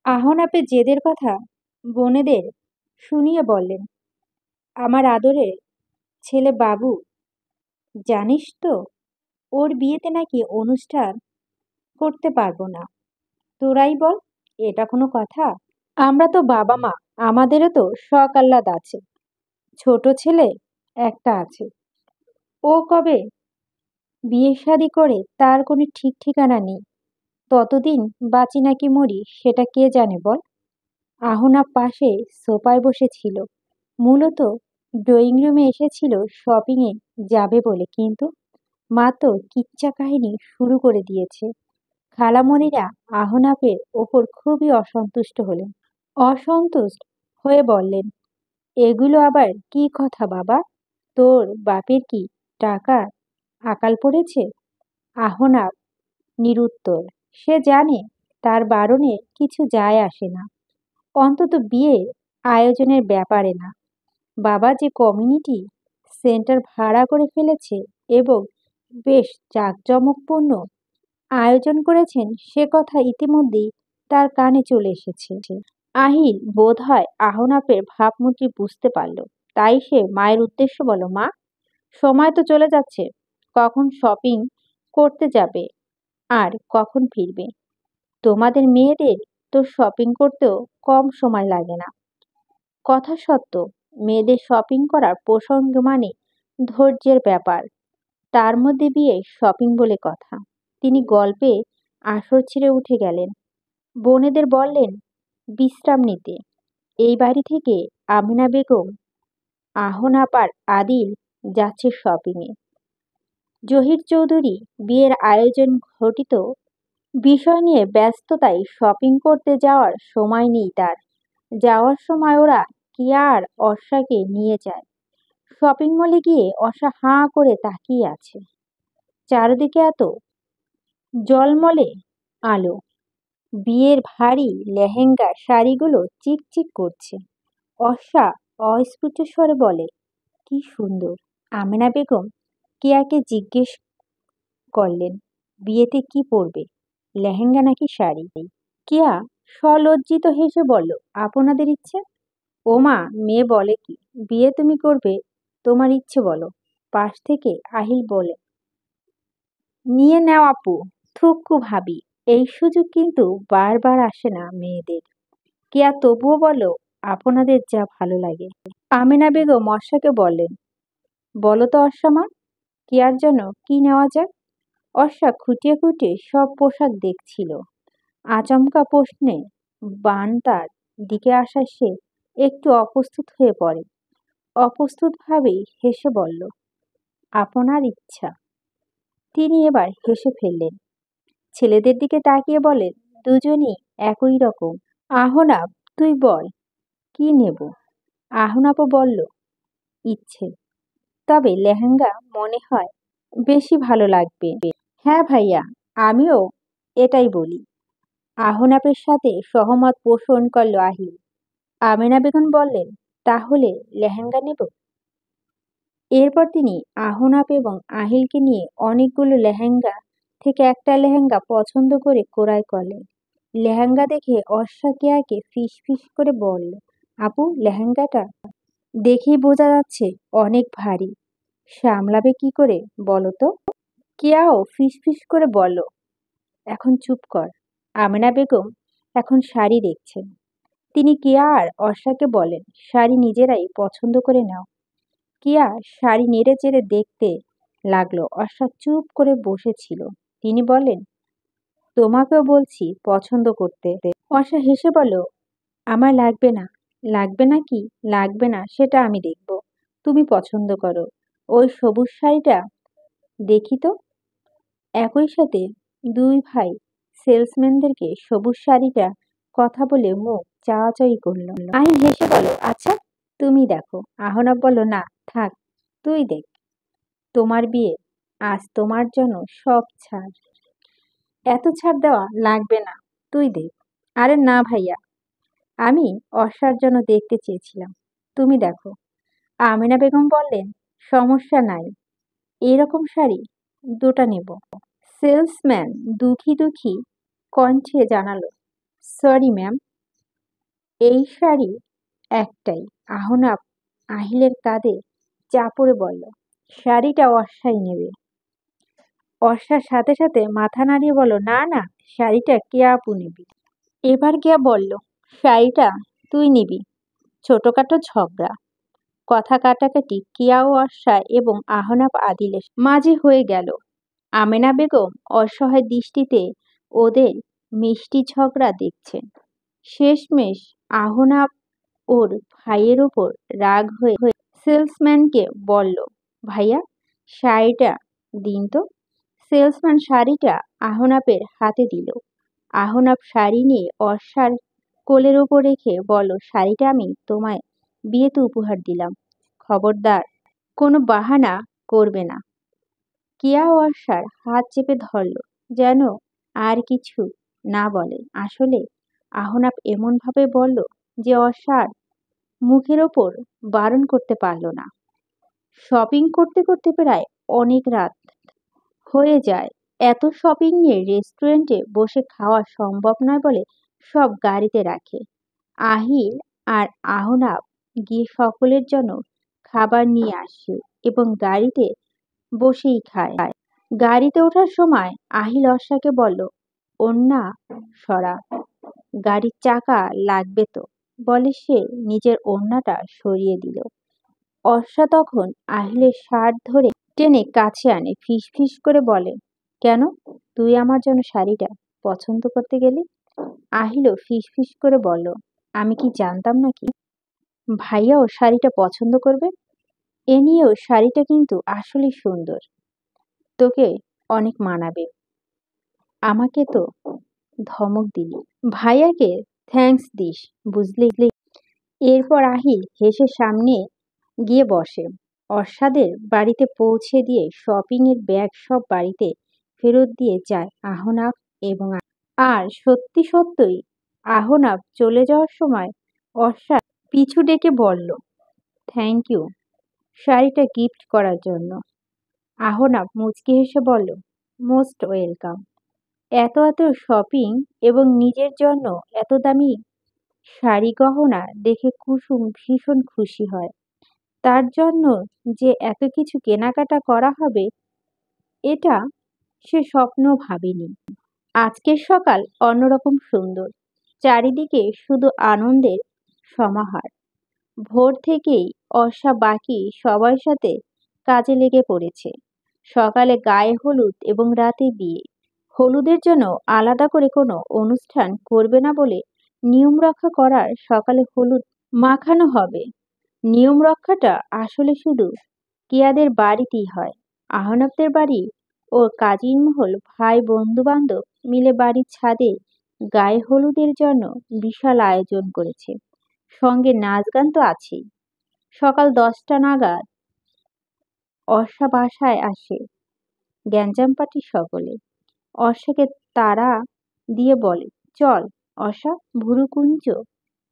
আহনাপে জেদের কথা বোনেদের শুনিয়ে বললেন, আমার আদরের ছেলে বাবু, জানিস তো ওর বিয়েতে নাকি অনুষ্ঠান করতে পারবো না। তোরাই বল, এটা কোনো কথা? আমরা তো বাবা মা, আমাদেরও তো শখ আহ্লাদ আছে। ছোট ছেলে একটা আছে, ও কবে বিয়ে শাদী করে তার কোনো ঠিক ঠিকানা নেই। ততদিন বাঁচি নাকি মরি সেটা কে জানে বল। আহনা পাশে সোফায় বসেছিল, মূলত ড্রয়িং রুমে এসেছিল শপিংয়ে যাবে বলে, কিন্তু মা তো কিচ্ছা কাহিনী শুরু করে দিয়েছে। খালামণিরা আহনাফের ওপর খুবই অসন্তুষ্ট হলেন। অসন্তুষ্ট হয়ে বললেন, এগুলো আবার কি কথা বাবা? তোর বাপের কি টাকার আকাল পড়েছে? আহনাফ নিরুত্তর। সে জানে তার বারণে কিছু যায় আসে না, অন্তত বিয়ের আয়োজনের ব্যাপারে না। বাবা যে কমিউনিটি সেন্টার ভাড়া করে ফেলেছে এবং বেশ জাঁকজমকপূর্ণ আয়োজন করেছেন, সে কথা ইতিমধ্যেই তার কানে চলে এসেছে। আহিল বোধহয় আহনাফের ভাবমূর্তি বুঝতে পারল, তাই সে মায়ের উদ্দেশ্য বলল, মা, সময় তো চলে যাচ্ছে, কখন শপিং করতে যাবে আর কখন ফিরবে? তোমাদের মেয়েদের তো শপিং করতেও কম সময় লাগে না। কথা সত্য, মেয়েদের শপিং করার প্রসঙ্গ মানে ধৈর্যের ব্যাপার। তার মধ্যে বিয়ে শপিং বলে কথা। তিনি গল্পে আসর ছেড়ে উঠে গেলেন। বোনেদের বললেন বিশ্রাম নিতে। এই বাড়ি থেকে আমিনা বেগম, আহনাপ আর আদিল যাচ্ছে শপিংয়ে। জহির চৌধুরী বিয়ের আয়োজন ঘটিত বিষয় নিয়ে ব্যস্ততায় শপিং করতে যাওয়ার সময় নেই তার। যাওয়ার সময় ওরা কিয়া আর অর্ষাকে নিয়ে যায়। শপিং মলে গিয়ে অর্ষা হাঁ করে তাকিয়ে আছে। চারিদিকে এত জলমলে আলো, বিয়ের ভারী লেহেঙ্গা শাড়িগুলো চিকচিক করছে। অর্ষা অস্ফুট স্বরে বলে, কি সুন্দর। আমেনা বেগম কেয়াকে জিজ্ঞেস করলেন, বিয়েতে কি পরবে, লেহেঙ্গা নাকি শাড়ি? কেয়া সলজ্জিত হেসে বলল, আপনাদের ইচ্ছে। ওমা, মেয়ে বলে কি, বিয়ে তুমি করবে, তোমার ইচ্ছে বলো। পাশ থেকে আহিল বলে, নিয়ে নাও আপু, থুক্কু ভাবি। এই সুযোগ কিন্তু বারবার আসে না মেয়েদের। কেয়া তবুও বলো, আপনাদের যা ভালো লাগে। আমিনা বেগম অর্ষাকে বললেন, বলো তো অর্ষা মা, কেয়ার জন্য কি নেওয়া যায়? অর্ষা খুঁটিয়ে খুঁটিয়ে সব পোশাক দেখছিল। আচমকা প্রশ্নে বান তার দিকে আসায় সে একটু অপ্রস্তুত হয়ে পড়ে। অপ্রস্তুতভাবেই হেসে বলল, আপনার ইচ্ছা। তিনি এবার হেসে ফেললেন। ছেলেদের দিকে তাকিয়ে বলেন, দুজনই একই রকম। আহনাব, তুই বল কি নেব? আহনাবও বলল, ইচ্ছে। তবে লেহেঙ্গা মনে হয় বেশি ভালো লাগবে। হ্যাঁ ভাইয়া, আমিও এটাই বলি। আহনাবের সাথে সহমত পোষণ করল আহিল। আমেনা বেগম বললেন, তাহলে লেহেঙ্গা নেব। এরপর তিনি আহনাব এবং আহিলকে নিয়ে অনেকগুলো লেহেঙ্গা থেকে একটা লেহেঙ্গা পছন্দ করে ক্রয় করলেন। লেহেঙ্গা দেখে অর্ষা কেয়াকে ফিস ফিস করে বলল, আপু, লেহেঙ্গাটা দেখেই বোঝা যাচ্ছে অনেক ভারী, সামলাবে কি করে বলো তো? কেয়াও ফিস ফিস করে বলল, এখন চুপ কর। আমেনা বেগম এখন শাড়ি দেখছেন। তিনি কেয়া আর অর্ষাকে বলেন, শাড়ি নিজেরাই পছন্দ করে নাও। কেয়া শাড়ি নেড়ে চেড়ে দেখতে লাগলো। অর্ষা চুপ করে বসেছিল। তিনি বলেন, তোমাকেও বলছি পছন্দ করতে। অর্ষা হেসে বলল, আমার লাগবে না। লাগবে না কি লাগবে না সেটা আমি দেখব, তুমি পছন্দ করো। ওই সবুজ শাড়িটা দেখি তো। একই সাথে দুই ভাই সেলসম্যানদেরকে সবুজ শাড়িটা কথা বলে মুখ চাওয়াচাই করল। আহিল হেসে বলো, আচ্ছা তুমি দেখো। আহনাব বলল, না থাক, তুই দেখ। তোমার বিয়ে, আজ তোমার জন্য সব ছাড়। এত ছাড় দেওয়া লাগবে না, তুই দেখ। আরে না ভাইয়া, আমি অর্ষার জন্য দেখতে চেয়েছিলাম, তুমি দেখো। আমিনা বেগম বললেন, সমস্যা নাই, এরকম শাড়ি দুটা নেব। সেলসম্যান দুঃখী দুঃখী কণ্ঠে জানালো, সরি ম্যাম, এই শাড়ি একটাই। আহনাব আহিলের কাঁধে চাপড়ে বলল, শাড়িটা অর্ষাই নেবে। অর্ষার সাথে সাথে মাথা নাড়িয়ে বলল, না না, শাড়িটা কেয়া আপু নিবি। এবার কেয়া বলল, শাড়িটা তুই নিবি। ছোটখাটো ঝগড়া, কথা কাটাকাটি কেয়া ও অর্ষা এবং আহনাব আদিলের মাঝে হয়ে গেল। আমেনা বেগম অসহায় দৃষ্টিতে ওদের মিষ্টি ঝগড়া দেখছেন। শেষমেশ আহনাব ওর ভাইয়ের উপর রাগ হয়ে সেলসম্যানকে বলল, ভাইয়া, শাড়িটা দিন তো। সেলসম্যান শাড়িটা আহনাবের হাতে দিল। আহনাব শাড়ি নিয়ে অর্ষার কোলের ওপর রেখে বলল, শাড়িটা আমি তোমায় বিয়েতে উপহার দিলাম, খবরদার কোনো বাহানা করবে না। কেয়া অর্ষার হাত চেপে ধরল, যেন আর কিছু না বলে। আসলে আহনাব এমনভাবে বলল যে অর্ষার মুখের ওপর বারণ করতে পারল না। শপিং করতে করতে প্রায় অনেক রাত হয়ে যায়। এত শপিং নিয়ে রেস্টুরেন্টে বসে খাওয়া সম্ভব নয় বলে সব গাড়িতে রাখে। আহিল আর আহনাব গিয়ে সকলের জন্য খাবার নিয়ে আসে এবং গাড়িতে বসেই খায়। গাড়িতে ওঠার সময় আহিল অর্ষাকে বলল, ওড়না সরা, গাড়ির চাকা লাগবে তো, বলে সে নিজের ওড়নাটা সরিয়ে দিল। অর্ষা তখন আহিলের শার্ট ধরে টেনে কাছে আনে, ফিস ফিস করে বলে, কেন তুই আমার জন্য শাড়িটা পছন্দ করতে গেলি? আহিলও ফিস ফিস করে বলল, আমি কি জানতাম নাকি ভাইয়াও শাড়িটা পছন্দ করবে? এ নিয়েও শাড়িটা কিন্তু আসলেই সুন্দর, তোকে অনেক মানাবে। আমাকে তো ধমক দিলি, ভাইয়াকে থ্যাঙ্কস দিস, বুঝলি? এরপর আহিল হেসে সামনে গিয়ে বসে। অর্ষাদের বাড়িতে পৌঁছে দিয়ে শপিং এর ব্যাগ সব বাড়িতে ফেরত দিয়ে যায় আহনাফ এবং আর সত্যি সত্যই আহনাফ চলে যাওয়ার সময় অর্ষা পিছু ডেকে বলল, থ্যাংক ইউ শাড়িটা গিফট করার জন্য। আহনাফ মুচকি হেসে বলল, মোস্ট ওয়েলকাম। এত এত শপিং এবং নিজের জন্য এত দামি শাড়ি গহনা দেখে কুসুম ভীষণ খুশি হয়। তার জন্য যে এত কিছু কেনাকাটা করা হবে এটা সে স্বপ্নেও ভাবেনি। আজকের সকাল অন্যরকম সুন্দর, চারিদিকে শুধু আনন্দের সমাহার। ভোর থেকেই অর্ষা বাকি সবার সাথে কাজে লেগে পড়েছে। সকালে গায়ে হলুদ এবং রাতে বিয়ে। হলুদের জন্য আলাদা করে কোনো অনুষ্ঠান করবে না বলে নিয়ম রক্ষা করার সকালে হলুদ মাখানো হবে। নিয়ম রক্ষাটা আসলে শুধু কেয়াদের বাড়িতেই হয়। আহনাফদের বাড়ি ও কাজী মহল ভাই বন্ধু বান্ধব মিলে বাড়ির ছাদে গায়ে হলুদের জন্য বিশাল আয়োজন করেছে, সঙ্গে নাচ গান তো আছেই। সকাল 10টা নাগাদ অর্ষা বাসায় আসে, গ্যাঞ্জাম পার্টি সকলে। অর্ষাকে তাড়া দিয়ে বলে, চল। অর্ষা ভুরুকুঞ্চ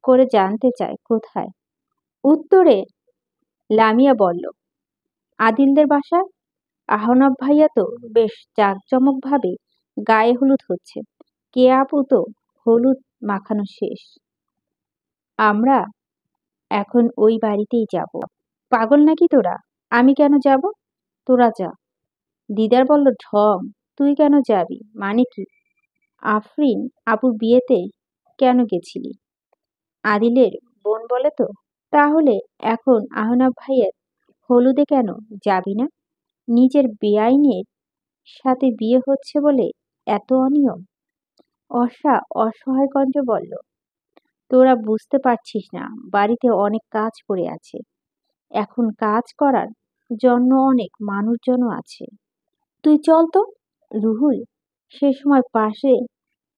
করে জানতে চায় কোথায়। উত্তরে লামিয়া বলল, আদিলদের বাসায়। আহনাফ ভাইয়া তো বেশ জাঁকজমক ভাবে গায়ে হলুদ হচ্ছে, কে আপু তো হলুদ মাখানো শেষ, আমরা এখন ওই বাড়িতেই যাব। পাগল নাকি তোরা? আমি কেন যাব? তোরা যা। দিদার বলল, ঢং, তুই কেন যাবি? মানে কি? আফরিন আপুর বিয়েতে কেন গেছিলি? আদিলের বোন বলে তো। তাহলে এখন আহনাফ ভাইয়ের হলুদে কেন যাবি না? নিজের বেআইনের সাথে বিয়ে হচ্ছে বলে এত অনিয়ম? অর্ষা অসহায় কণ্ঠে বলল, তোরা বুঝতে পারছিস না, বাড়িতে অনেক কাজ পড়ে আছে, এখন কাজ করার জন্য অনেক মানুষজনও আছে। তুই চল তো। রুহুল সে সময় পাশে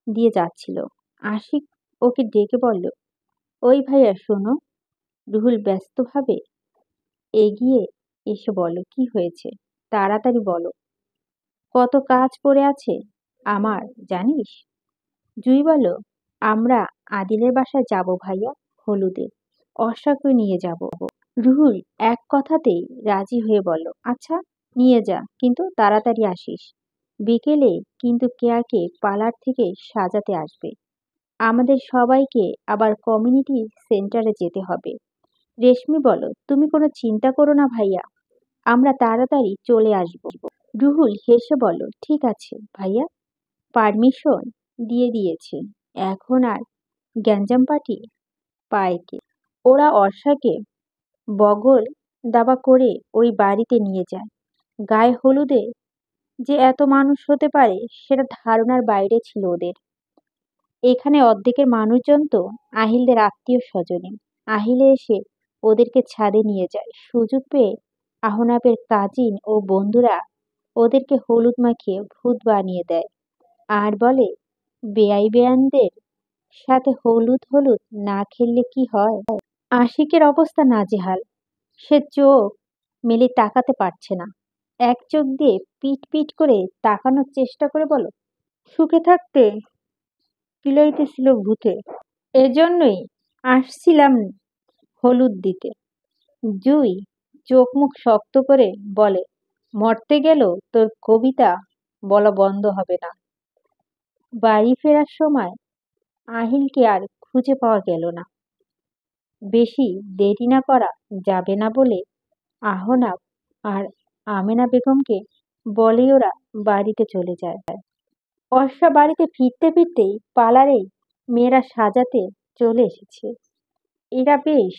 দিয়ে যাচ্ছিল। আশিক ওকে ডেকে বলল, ওই ভাইয়া শোনো। রুহুল ব্যস্তভাবে এগিয়ে এসে বলল, কি হয়েছে, তাড়াতাড়ি বলো, কত কাজ পড়ে আছে আমার জানিস? জুই বলল, আমরা আদিলের বাসায় যাব ভাইয়া, হলুদে অর্ষাকে নিয়ে যাব। রুহুল এক কথাতেই রাজি হয়ে বলল, আচ্ছা নিয়ে যা, কিন্তু তাড়াতাড়ি আসিস। বিকেলে কিন্তু কেয়াকে পার্লার থেকে সাজাতে আসবে। আমাদের সবাইকে আবার কমিউনিটি সেন্টারে যেতে হবে। রেশমি বলল, তুমি কোনো চিন্তা করো না ভাইয়া, আমরা তাড়াতাড়ি চলে আসব। রুহুল হেসে বলল, ঠিক আছে ভাইয়া, পারমিশন দিয়ে দিয়েছে, এখন আর গ্যাঞ্জাম পার্টি পায় কে? ওরা অর্ষাকে বগল দাবা করে ওই বাড়িতে নিয়ে যায়। গায়ে হলুদে যে এত মানুষ হতে পারে সেটা ধারণার বাইরে ছিল ওদের। এখানে অর্ধেকের মানুষজন তো আহিলদের আত্মীয় স্বজনে। আহিলে এসে ওদেরকে ছাদে নিয়ে যায়। সুযোগ পেয়ে আহনাবের কাজিন ও বন্ধুরা ওদেরকে হলুদ মাখিয়ে ভূত বানিয়ে দেয় আর বলে, বেয়াই বেয়ানদের সাথে হলুদ হলুদ না খেললে কি হয়? আশিকের অবস্থা নাজেহাল। সে চোখ মেলে তাকাতে পারছে না। এক চোখ দিয়ে পিট পিট করে তাকানোর চেষ্টা করে বলো, সুখে থাকতে কিলাইতেছিল ভূতে, এজন্যই আসছিলাম হলুদ দিতে। জুই চোখ মুখ শক্ত করে বলে, মরতে গেলেও তোর কবিতা বলা বন্ধ হবে না। বাড়ি ফেরার সময় আহিলকে আর খুঁজে পাওয়া গেল না। বেশি দেরি না করা যাবে না বলে আহনাব আর আমেনা বেগমকে বলেই ওরা বাড়িতে চলে যায়। অর্ষা বাড়িতে ফিরতে ফিরতেই পার্লারে মেয়েরা সাজাতে চলে এসেছে। এরা বেশ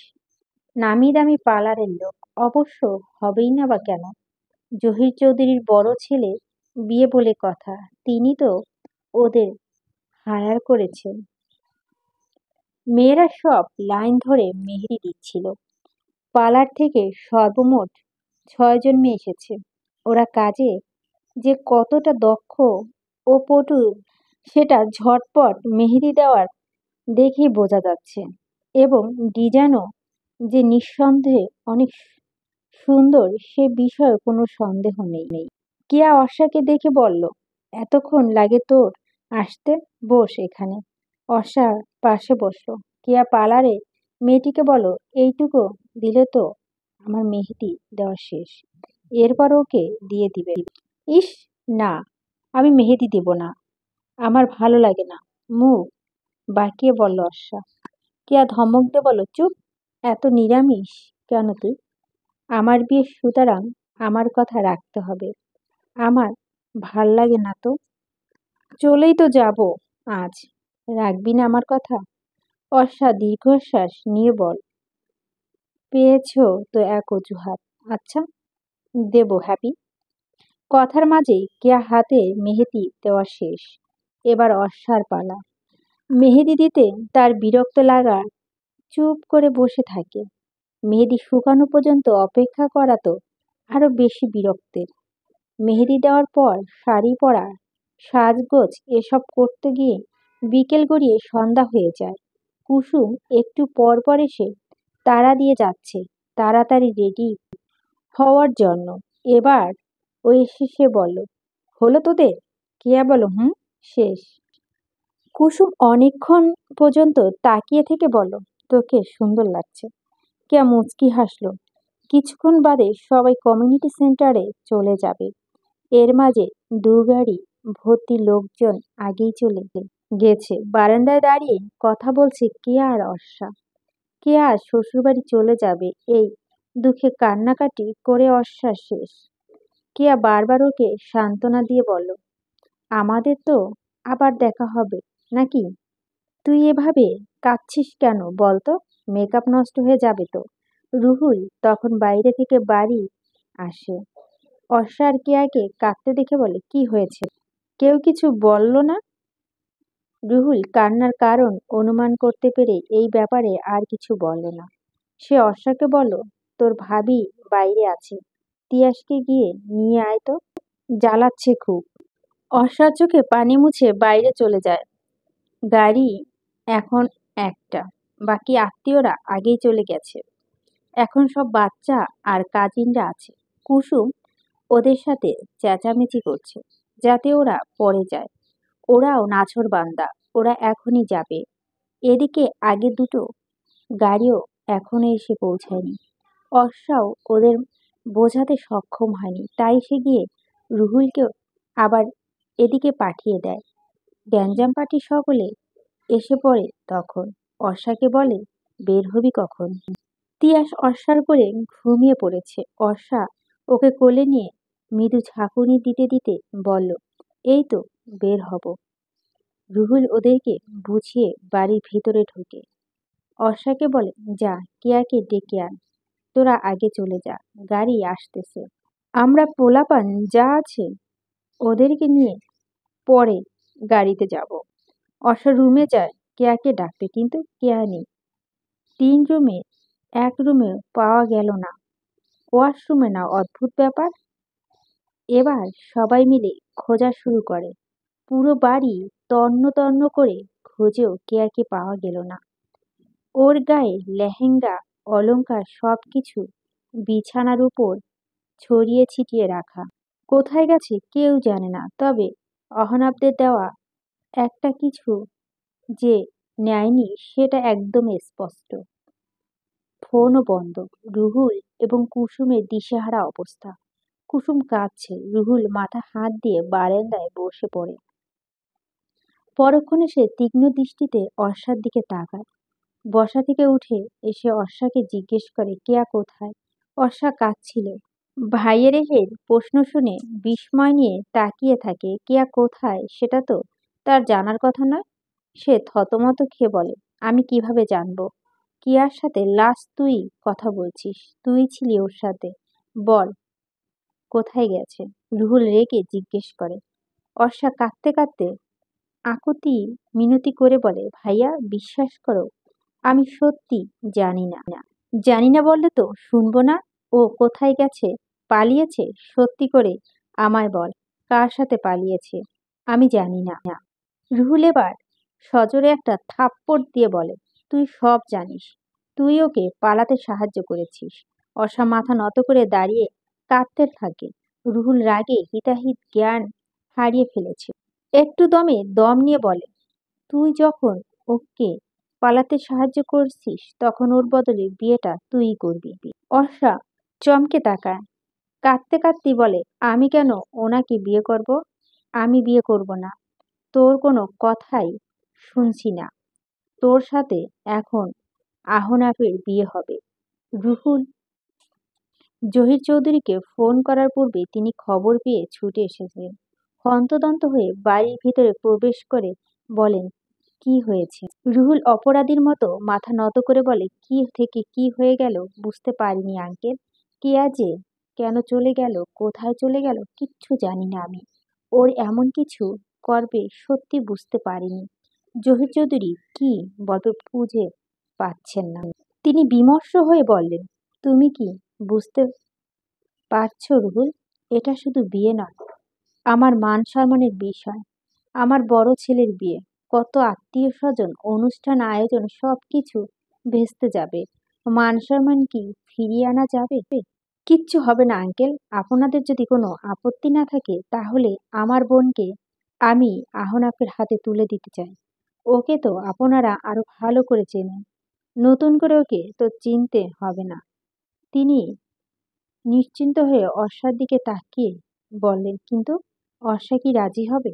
নামি দামি পার্লারের লোক। অবশ্য হবেই না বা কেন? জহির চৌধুরীর বড় ছেলে বিয়ে বলে কথা, তিনি তো ওদের হায়ার করেছেন। মেয়েরা সব লাইন ধরে মেহেদি দিচ্ছিল। পার্লার থেকে সর্বমোট 6 জন মেয়ে এসেছে। ওরা কাজে যে কতটা দক্ষ ও পটু সেটা ঝটপট মেহেদি দেওয়ার দেখেই বোঝা যাচ্ছে। এবং ডিজাইনও যে নিঃসন্দেহে অনেক সুন্দর সে বিষয়ে কোনো সন্দেহ নেই। কেয়া অর্ষাকে দেখে বলল, এতক্ষণ লাগে তোর আসতে? বস এখানে। অর্ষা পাশে বসলো। কেয়া পার্লারে মেয়েটিকে বলল, এইটুকু দিলে তো আমার মেহেদি দেওয়া শেষ। এরপর ওকে দিয়ে দিবে। ইস, না, আমি মেহেদি দেব না, আমার ভালো লাগে না। মুখ বাঁকিয়ে বলল অর্ষা। কেয়া ধমক দিয়ে বলল, চুপ, এত নিরামিষ কেন তুই? আমার বিয়ে, সুতরাং আমার কথা রাখতে হবে। আমার ভাল লাগে না তো। চলেই তো যাব আজ, রাখবি না আমার কথা? অর্ষা দীর্ঘশ্বাস নিয়ে বল, পেয়েছ তো এক অজুহাত। আচ্ছা, দেব হ্যাপি। কথার মাঝেই কেয়া হাতে মেহেদি দেওয়া শেষ। এবার অর্ষার পালা। মেহেদি দিতে তার বিরক্ত লাগা চুপ করে বসে থাকে। মেহেদি শুকানো পর্যন্ত অপেক্ষা করা তো আরো বেশি বিরক্তের। মেহেদি দেওয়ার পর শাড়ি পরা, সাজগোজ এসব করতে গিয়ে বিকেল গড়িয়ে সন্ধ্যা হয়ে যায়। কুসুম একটু পর পর এসে তাড়া দিয়ে যাচ্ছে তাড়াতাড়ি রেডি হওয়ার জন্য। এবার ও এসে সে বলল, হলো তোদের? কেয়া বলল, হুম, শেষ। কুসুম অনেকক্ষণ পর্যন্ত তাকিয়ে থেকে বলল, তোকে সুন্দর লাগছে। কেয়া মুচকি হাসলো। কিছুক্ষণ বাদে সবাই কমিউনিটি সেন্টারে চলে যাবে। এর মাঝে 2 গাড়ি ভর্তি লোকজন আগেই চলে গেছে। বারান্দায় দাঁড়িয়ে কথা বলছে কেয়া আর অর্ষা। কেয়া শ্বশুরবাড়ি চলে যাবে এই দুঃখে কান্নাকাটি করে অর্ষা শেষ। কেয়া বারবার ওকে সান্ত্বনা দিয়ে বলল, আমাদের তো আবার দেখা হবে নাকি? তুই এভাবে কাঁদছিস কেন বলতো? মেকআপ নষ্ট হয়ে যাবে তো। রুহুল তখন বাইরে থেকে বাড়ি আসে। অর্ষা আর কেয়াকে কাঁদতে দেখে বলে, কি হয়েছে? কেউ কিছু বলল না? রুহুল কান্নার কারণ অনুমান করতে পেরে এই ব্যাপারে আর কিছু বলে না। সে অর্ষাকে বলল, তোর ভাবি বাইরে আছে, তিয়াসকে গিয়ে নিয়ে আয় তো, জ্বালাচ্ছে খুব। অর্ষার চোখে পানি মুছে বাইরে চলে যায়। গাড়ি এখন একটা, বাকি আত্মীয়রা আগেই চলে গেছে। এখন সব বাচ্চা আর কাজিনরা আছে। কুসুম ওদের সাথে চেঁচামেচি করছে যাতে ওরা পড়ে যায়। ওরাও নাছোড়বান্দা, ওরা এখনই যাবে। এদিকে আগে দুটো গাড়িও এখনো এসে পৌঁছায়নি। অর্ষাও ওদের বোঝাতে সক্ষম হয়নি, তাই সে গিয়ে রুহুলকেও আবার এদিকে পাঠিয়ে দেয়। গ্যাঞ্জাম পার্টি সকলে এসে পড়ে তখন। অর্ষাকে বলে, বের হবি কখন? তিয়াস অর্ষার কোলে ঘুমিয়ে পড়েছে। অর্ষা ওকে কোলে নিয়ে মৃদু ঝাঁকুনি দিতে দিতে বলল, এই তো বের হব। রুহুল ওদেরকে বুঝিয়ে বাড়ির ভিতরে ঢোকে। অর্ষাকে বলে, যা, কেয়াকে ডেকে আন, তোরা আগে চলে যা, গাড়ি আসতেছে। আমরা পোলাপান যা আছে ওদেরকে নিয়ে পরে গাড়িতে যাব। অর্ষা রুমে যায়, কেয়াকে ডাকবে, কিন্তু কেয়া নেই। 3 রুমে এক রুমে পাওয়া গেল না, ওয়াশরুমে না, অদ্ভুত ব্যাপার। এবার সবাই মিলে খোঁজা শুরু করে। পুরো বাড়ি তন্ন তন্ন করে খুঁজেও কেয়াকে পাওয়া গেল না। ওর গায়ে লেহেঙ্গা, অলংকার সবকিছু বিছানার উপর ছড়িয়ে ছিটিয়ে রাখা। কোথায় গেছে কেউ জানে না, তবে অহনাবদের দেওয়া একটা কিছু যে নেয়নি সেটা একদম স্পষ্ট। ফোনও বন্ধ। রুহুল এবং কুসুমের দিশেহারা অবস্থা। কুসুম কাঁদছে, রুহুল মাথা হাত দিয়ে বারান্দায় বসে পড়ে। পরক্ষণে সে তীক্ষ্ণ দৃষ্টিতে অর্ষার দিকে তাকায়। বসা থেকে উঠে এসে অর্ষাকে জিজ্ঞেস করে, কেয়া কোথায়? অর্ষা কাঁদছিল। ভাইয়ের এহের প্রশ্ন শুনে বিস্ময় নিয়ে তাকিয়ে থাকে। কেয়া কোথায় সেটা তো তার জানার কথা নয়। সে থতমত খেয়ে বলে, আমি কিভাবে জানবো? কিয়ার সাথে লাস্ট তুই কথা বলছিস, তুই ছিলি ওর সাথে। বল কোথায় গেছে? রুহুল রেগে জিজ্ঞেস করে। অর্ষা কাঁদতে কাঁদতে আকুতি মিনতি করে বলে, ভাইয়া বিশ্বাস করো, আমি সত্যি জানি না। জানি না বললে তো শুনবো না। ও কোথায় গেছে? পালিয়েছে? সত্যি করে আমায় বল, কার সাথে পালিয়েছে? আমি জানি না। রুহুল এবার সজোরে একটা থাপ্পড় দিয়ে বলে, তুই সব জানিস, তুই ওকে পালাতে সাহায্য করেছিস। অর্ষা মাথা নত করে দাঁড়িয়ে কাঁদতে থাকে। রুহুল রাগে হিতাহিত জ্ঞান হারিয়ে ফেলেছে। একটু দমে দম নিয়ে বলে, তুই যখন ওকে পালাতে সাহায্য করছিস তখন ওর বদলে বিয়েটা তুই করবি। অর্ষা চমকে তাকায়, কাঁদতে কাঁদতেই বলে, আমি কেন ওনাকে বিয়ে করব? আমি বিয়ে করব না। তোর কোনো কথাই শুনছি না। তোর সাথে এখন আহনাফের বিয়ে হবে। রুহুল জহির চৌধুরীকে ফোন করার পূর্বে তিনি খবর পেয়ে ছুটে এসেছিলেন। হন্তদন্ত হয়ে বাড়ির ভিতরে প্রবেশ করে বলেন, কি হয়েছে? রুহুল অপরাধীর মতো মাথা নত করে বলে, কি থেকে কি হয়ে গেল বুঝতে পারিনি আঙ্কেল। কেয়া যে কেন চলে গেল, কোথায় চলে গেল কিচ্ছু জানি না আমি। ওর এমন কিছু করবে সত্যি বুঝতে পারিনি। জহির চৌধুরী কি বলবে বুঝে পাচ্ছেন না। তিনি বিমর্ষ হয়ে বললেন, তুমি কি বুঝতে পারছো রুহুল? এটা শুধু বিয়ে নয়, আমার মান সম্মানের বিষয়। আমার বড় ছেলের বিয়ে। কত আত্মীয় স্বজন, অনুষ্ঠান, আয়োজন সবকিছু ভেস্তে যাবে। মান সম্মান কি ফিরিয়ে আনা যাবে? কিচ্ছু হবে না আঙ্কেল। আপনাদের যদি কোনো আপত্তি না থাকে তাহলে আমার বোনকে আমি আহনাফের হাতে তুলে দিতে চাই। ওকে তো আপনারা আরো ভালো করে চেনেন, নতুন করে ওকে তো চিনতে হবে না। তিনি নিশ্চিন্ত হয়ে অর্ষার দিকে তাকিয়ে বললেন, কিন্তু অর্ষা কি রাজি হবে?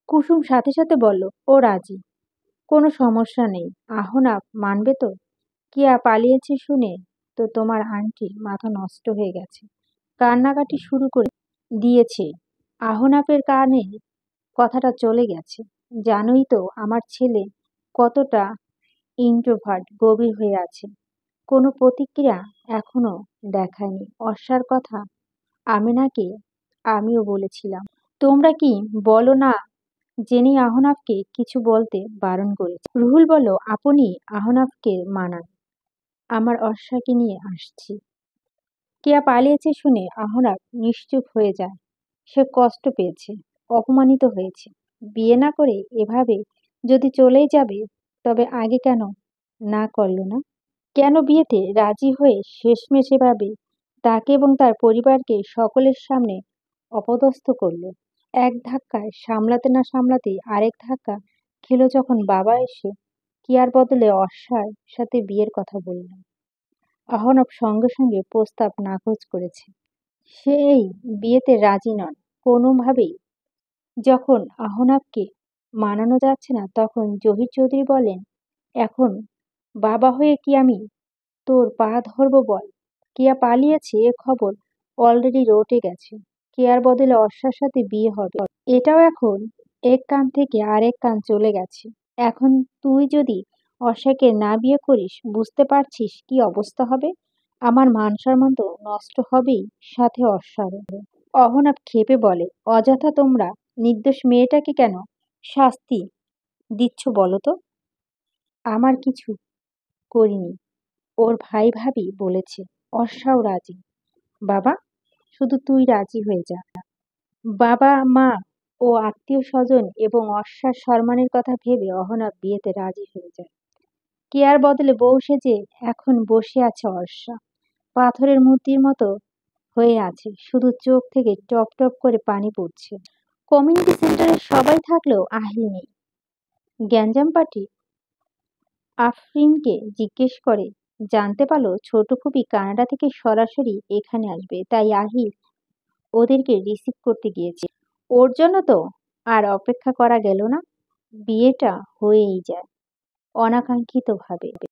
কুসুম সাথে সাথে বলল, ও রাজি, কোনো সমস্যা নেই। আহনাফ মানবে তো? কিয়া পালিয়েছে শুনে তো তোমার আন্টির মাথা নষ্ট হয়ে গেছে, কান্নাকাটি শুরু করে দিয়েছে। আহনাফের কানে কথাটা চলে গেছে। জানোই তো আমার ছেলে কতটা ইন্ট্রোভার্ট, গভীর হয়ে আছে। কোনো প্রতিক্রিয়া এখনো দেখায়নি। অর্ষার কথা আমিনাকে আমিও বলেছিলাম। তোমরা কি বলো না জেনেই আহনাফকে কিছু বলতে বারণ করেছে। রুহুল বলল, আপনি আহনাফকে মানান, আমার অর্ষাকে নিয়ে আসছি। কেয়া পালিয়েছে শুনে আহনাফ নিশ্চুপ হয়ে যায়। সে কষ্ট পেয়েছে, অপমানিত হয়েছে। বিয়ে না করে এভাবে যদি চলেই যাবে তবে আগে কেন না করলো না? কেন বিয়েতে রাজি হয়ে শেষমেশ এভাবে তাকে এবং তার পরিবারকে সকলের সামনে অপদস্থ করলো? এক ধাক্কায় সামলাতে না সামলাতেই আরেক ধাক্কা খেলো যখন বাবা এসে কিয়ার বদলে অর্ষার সাথে বিয়ের কথা বলল। আহনাফ সঙ্গে সঙ্গে প্রস্তাব নাকচ করেছে। সে এই বিয়েতে রাজি নন কোনোভাবেই। যখন আহনাফকে মানানো যাচ্ছে না তখন জহির চৌধুরী বলেন, এখন বাবা হয়ে কি আমি তোর পা ধরবো বল? কেয়া পালিয়েছে এ খবর অলরেডি রটে গেছে। কেয়ার বদলে অর্ষার সাথে বিয়ে হবে, এটাও এখন এক কান থেকে আরেক কান চলে গেছে। এখন তুই যদি অর্ষাকে না বিয়ে করিস বুঝতে পারছিস কি অবস্থা হবে? আমার মান সম্মান তো নষ্ট হবেই, সাথে অর্ষারও। অহনাফ ক্ষেপে বলে, অযথা তোমরা নির্দোষ মেয়েটাকে কেন শাস্তি দিচ্ছ বলো তো? আমার কিছু করিনি, ওর ভাই ভাবি বলেছে। অর্ষাও রাজি। বাবা, শুধু তুই রাজি হয়ে যা। বাবা মা ও আত্মীয় স্বজন এবং অর্ষার সম্মানের কথা ভেবে অহনাফ বিয়েতে রাজি হয়ে যায়। কেয়ার বদলে বউ সেজে এখন বসে আছে অর্ষা। পাথরের মূর্তির মতো হয়ে আছে, শুধু চোখ থেকে টপ টপ করে পানি পড়ছে। কমিউনিটি সেন্টারে সবাই থাকলেও আহিল নেই। গ্যাঞ্জাম পার্টি আফরিনকে জিজ্ঞেস করে জানতে পারলো ছোট ফুপি কানাডা থেকে সরাসরি এখানে আসবে, তাই আহিল ওদেরকে রিসিভ করতে গিয়েছে। ওর জন্য তো আর অপেক্ষা করা গেল না, বিয়েটা হয়েই যায় অনাকাঙ্ক্ষিতভাবে।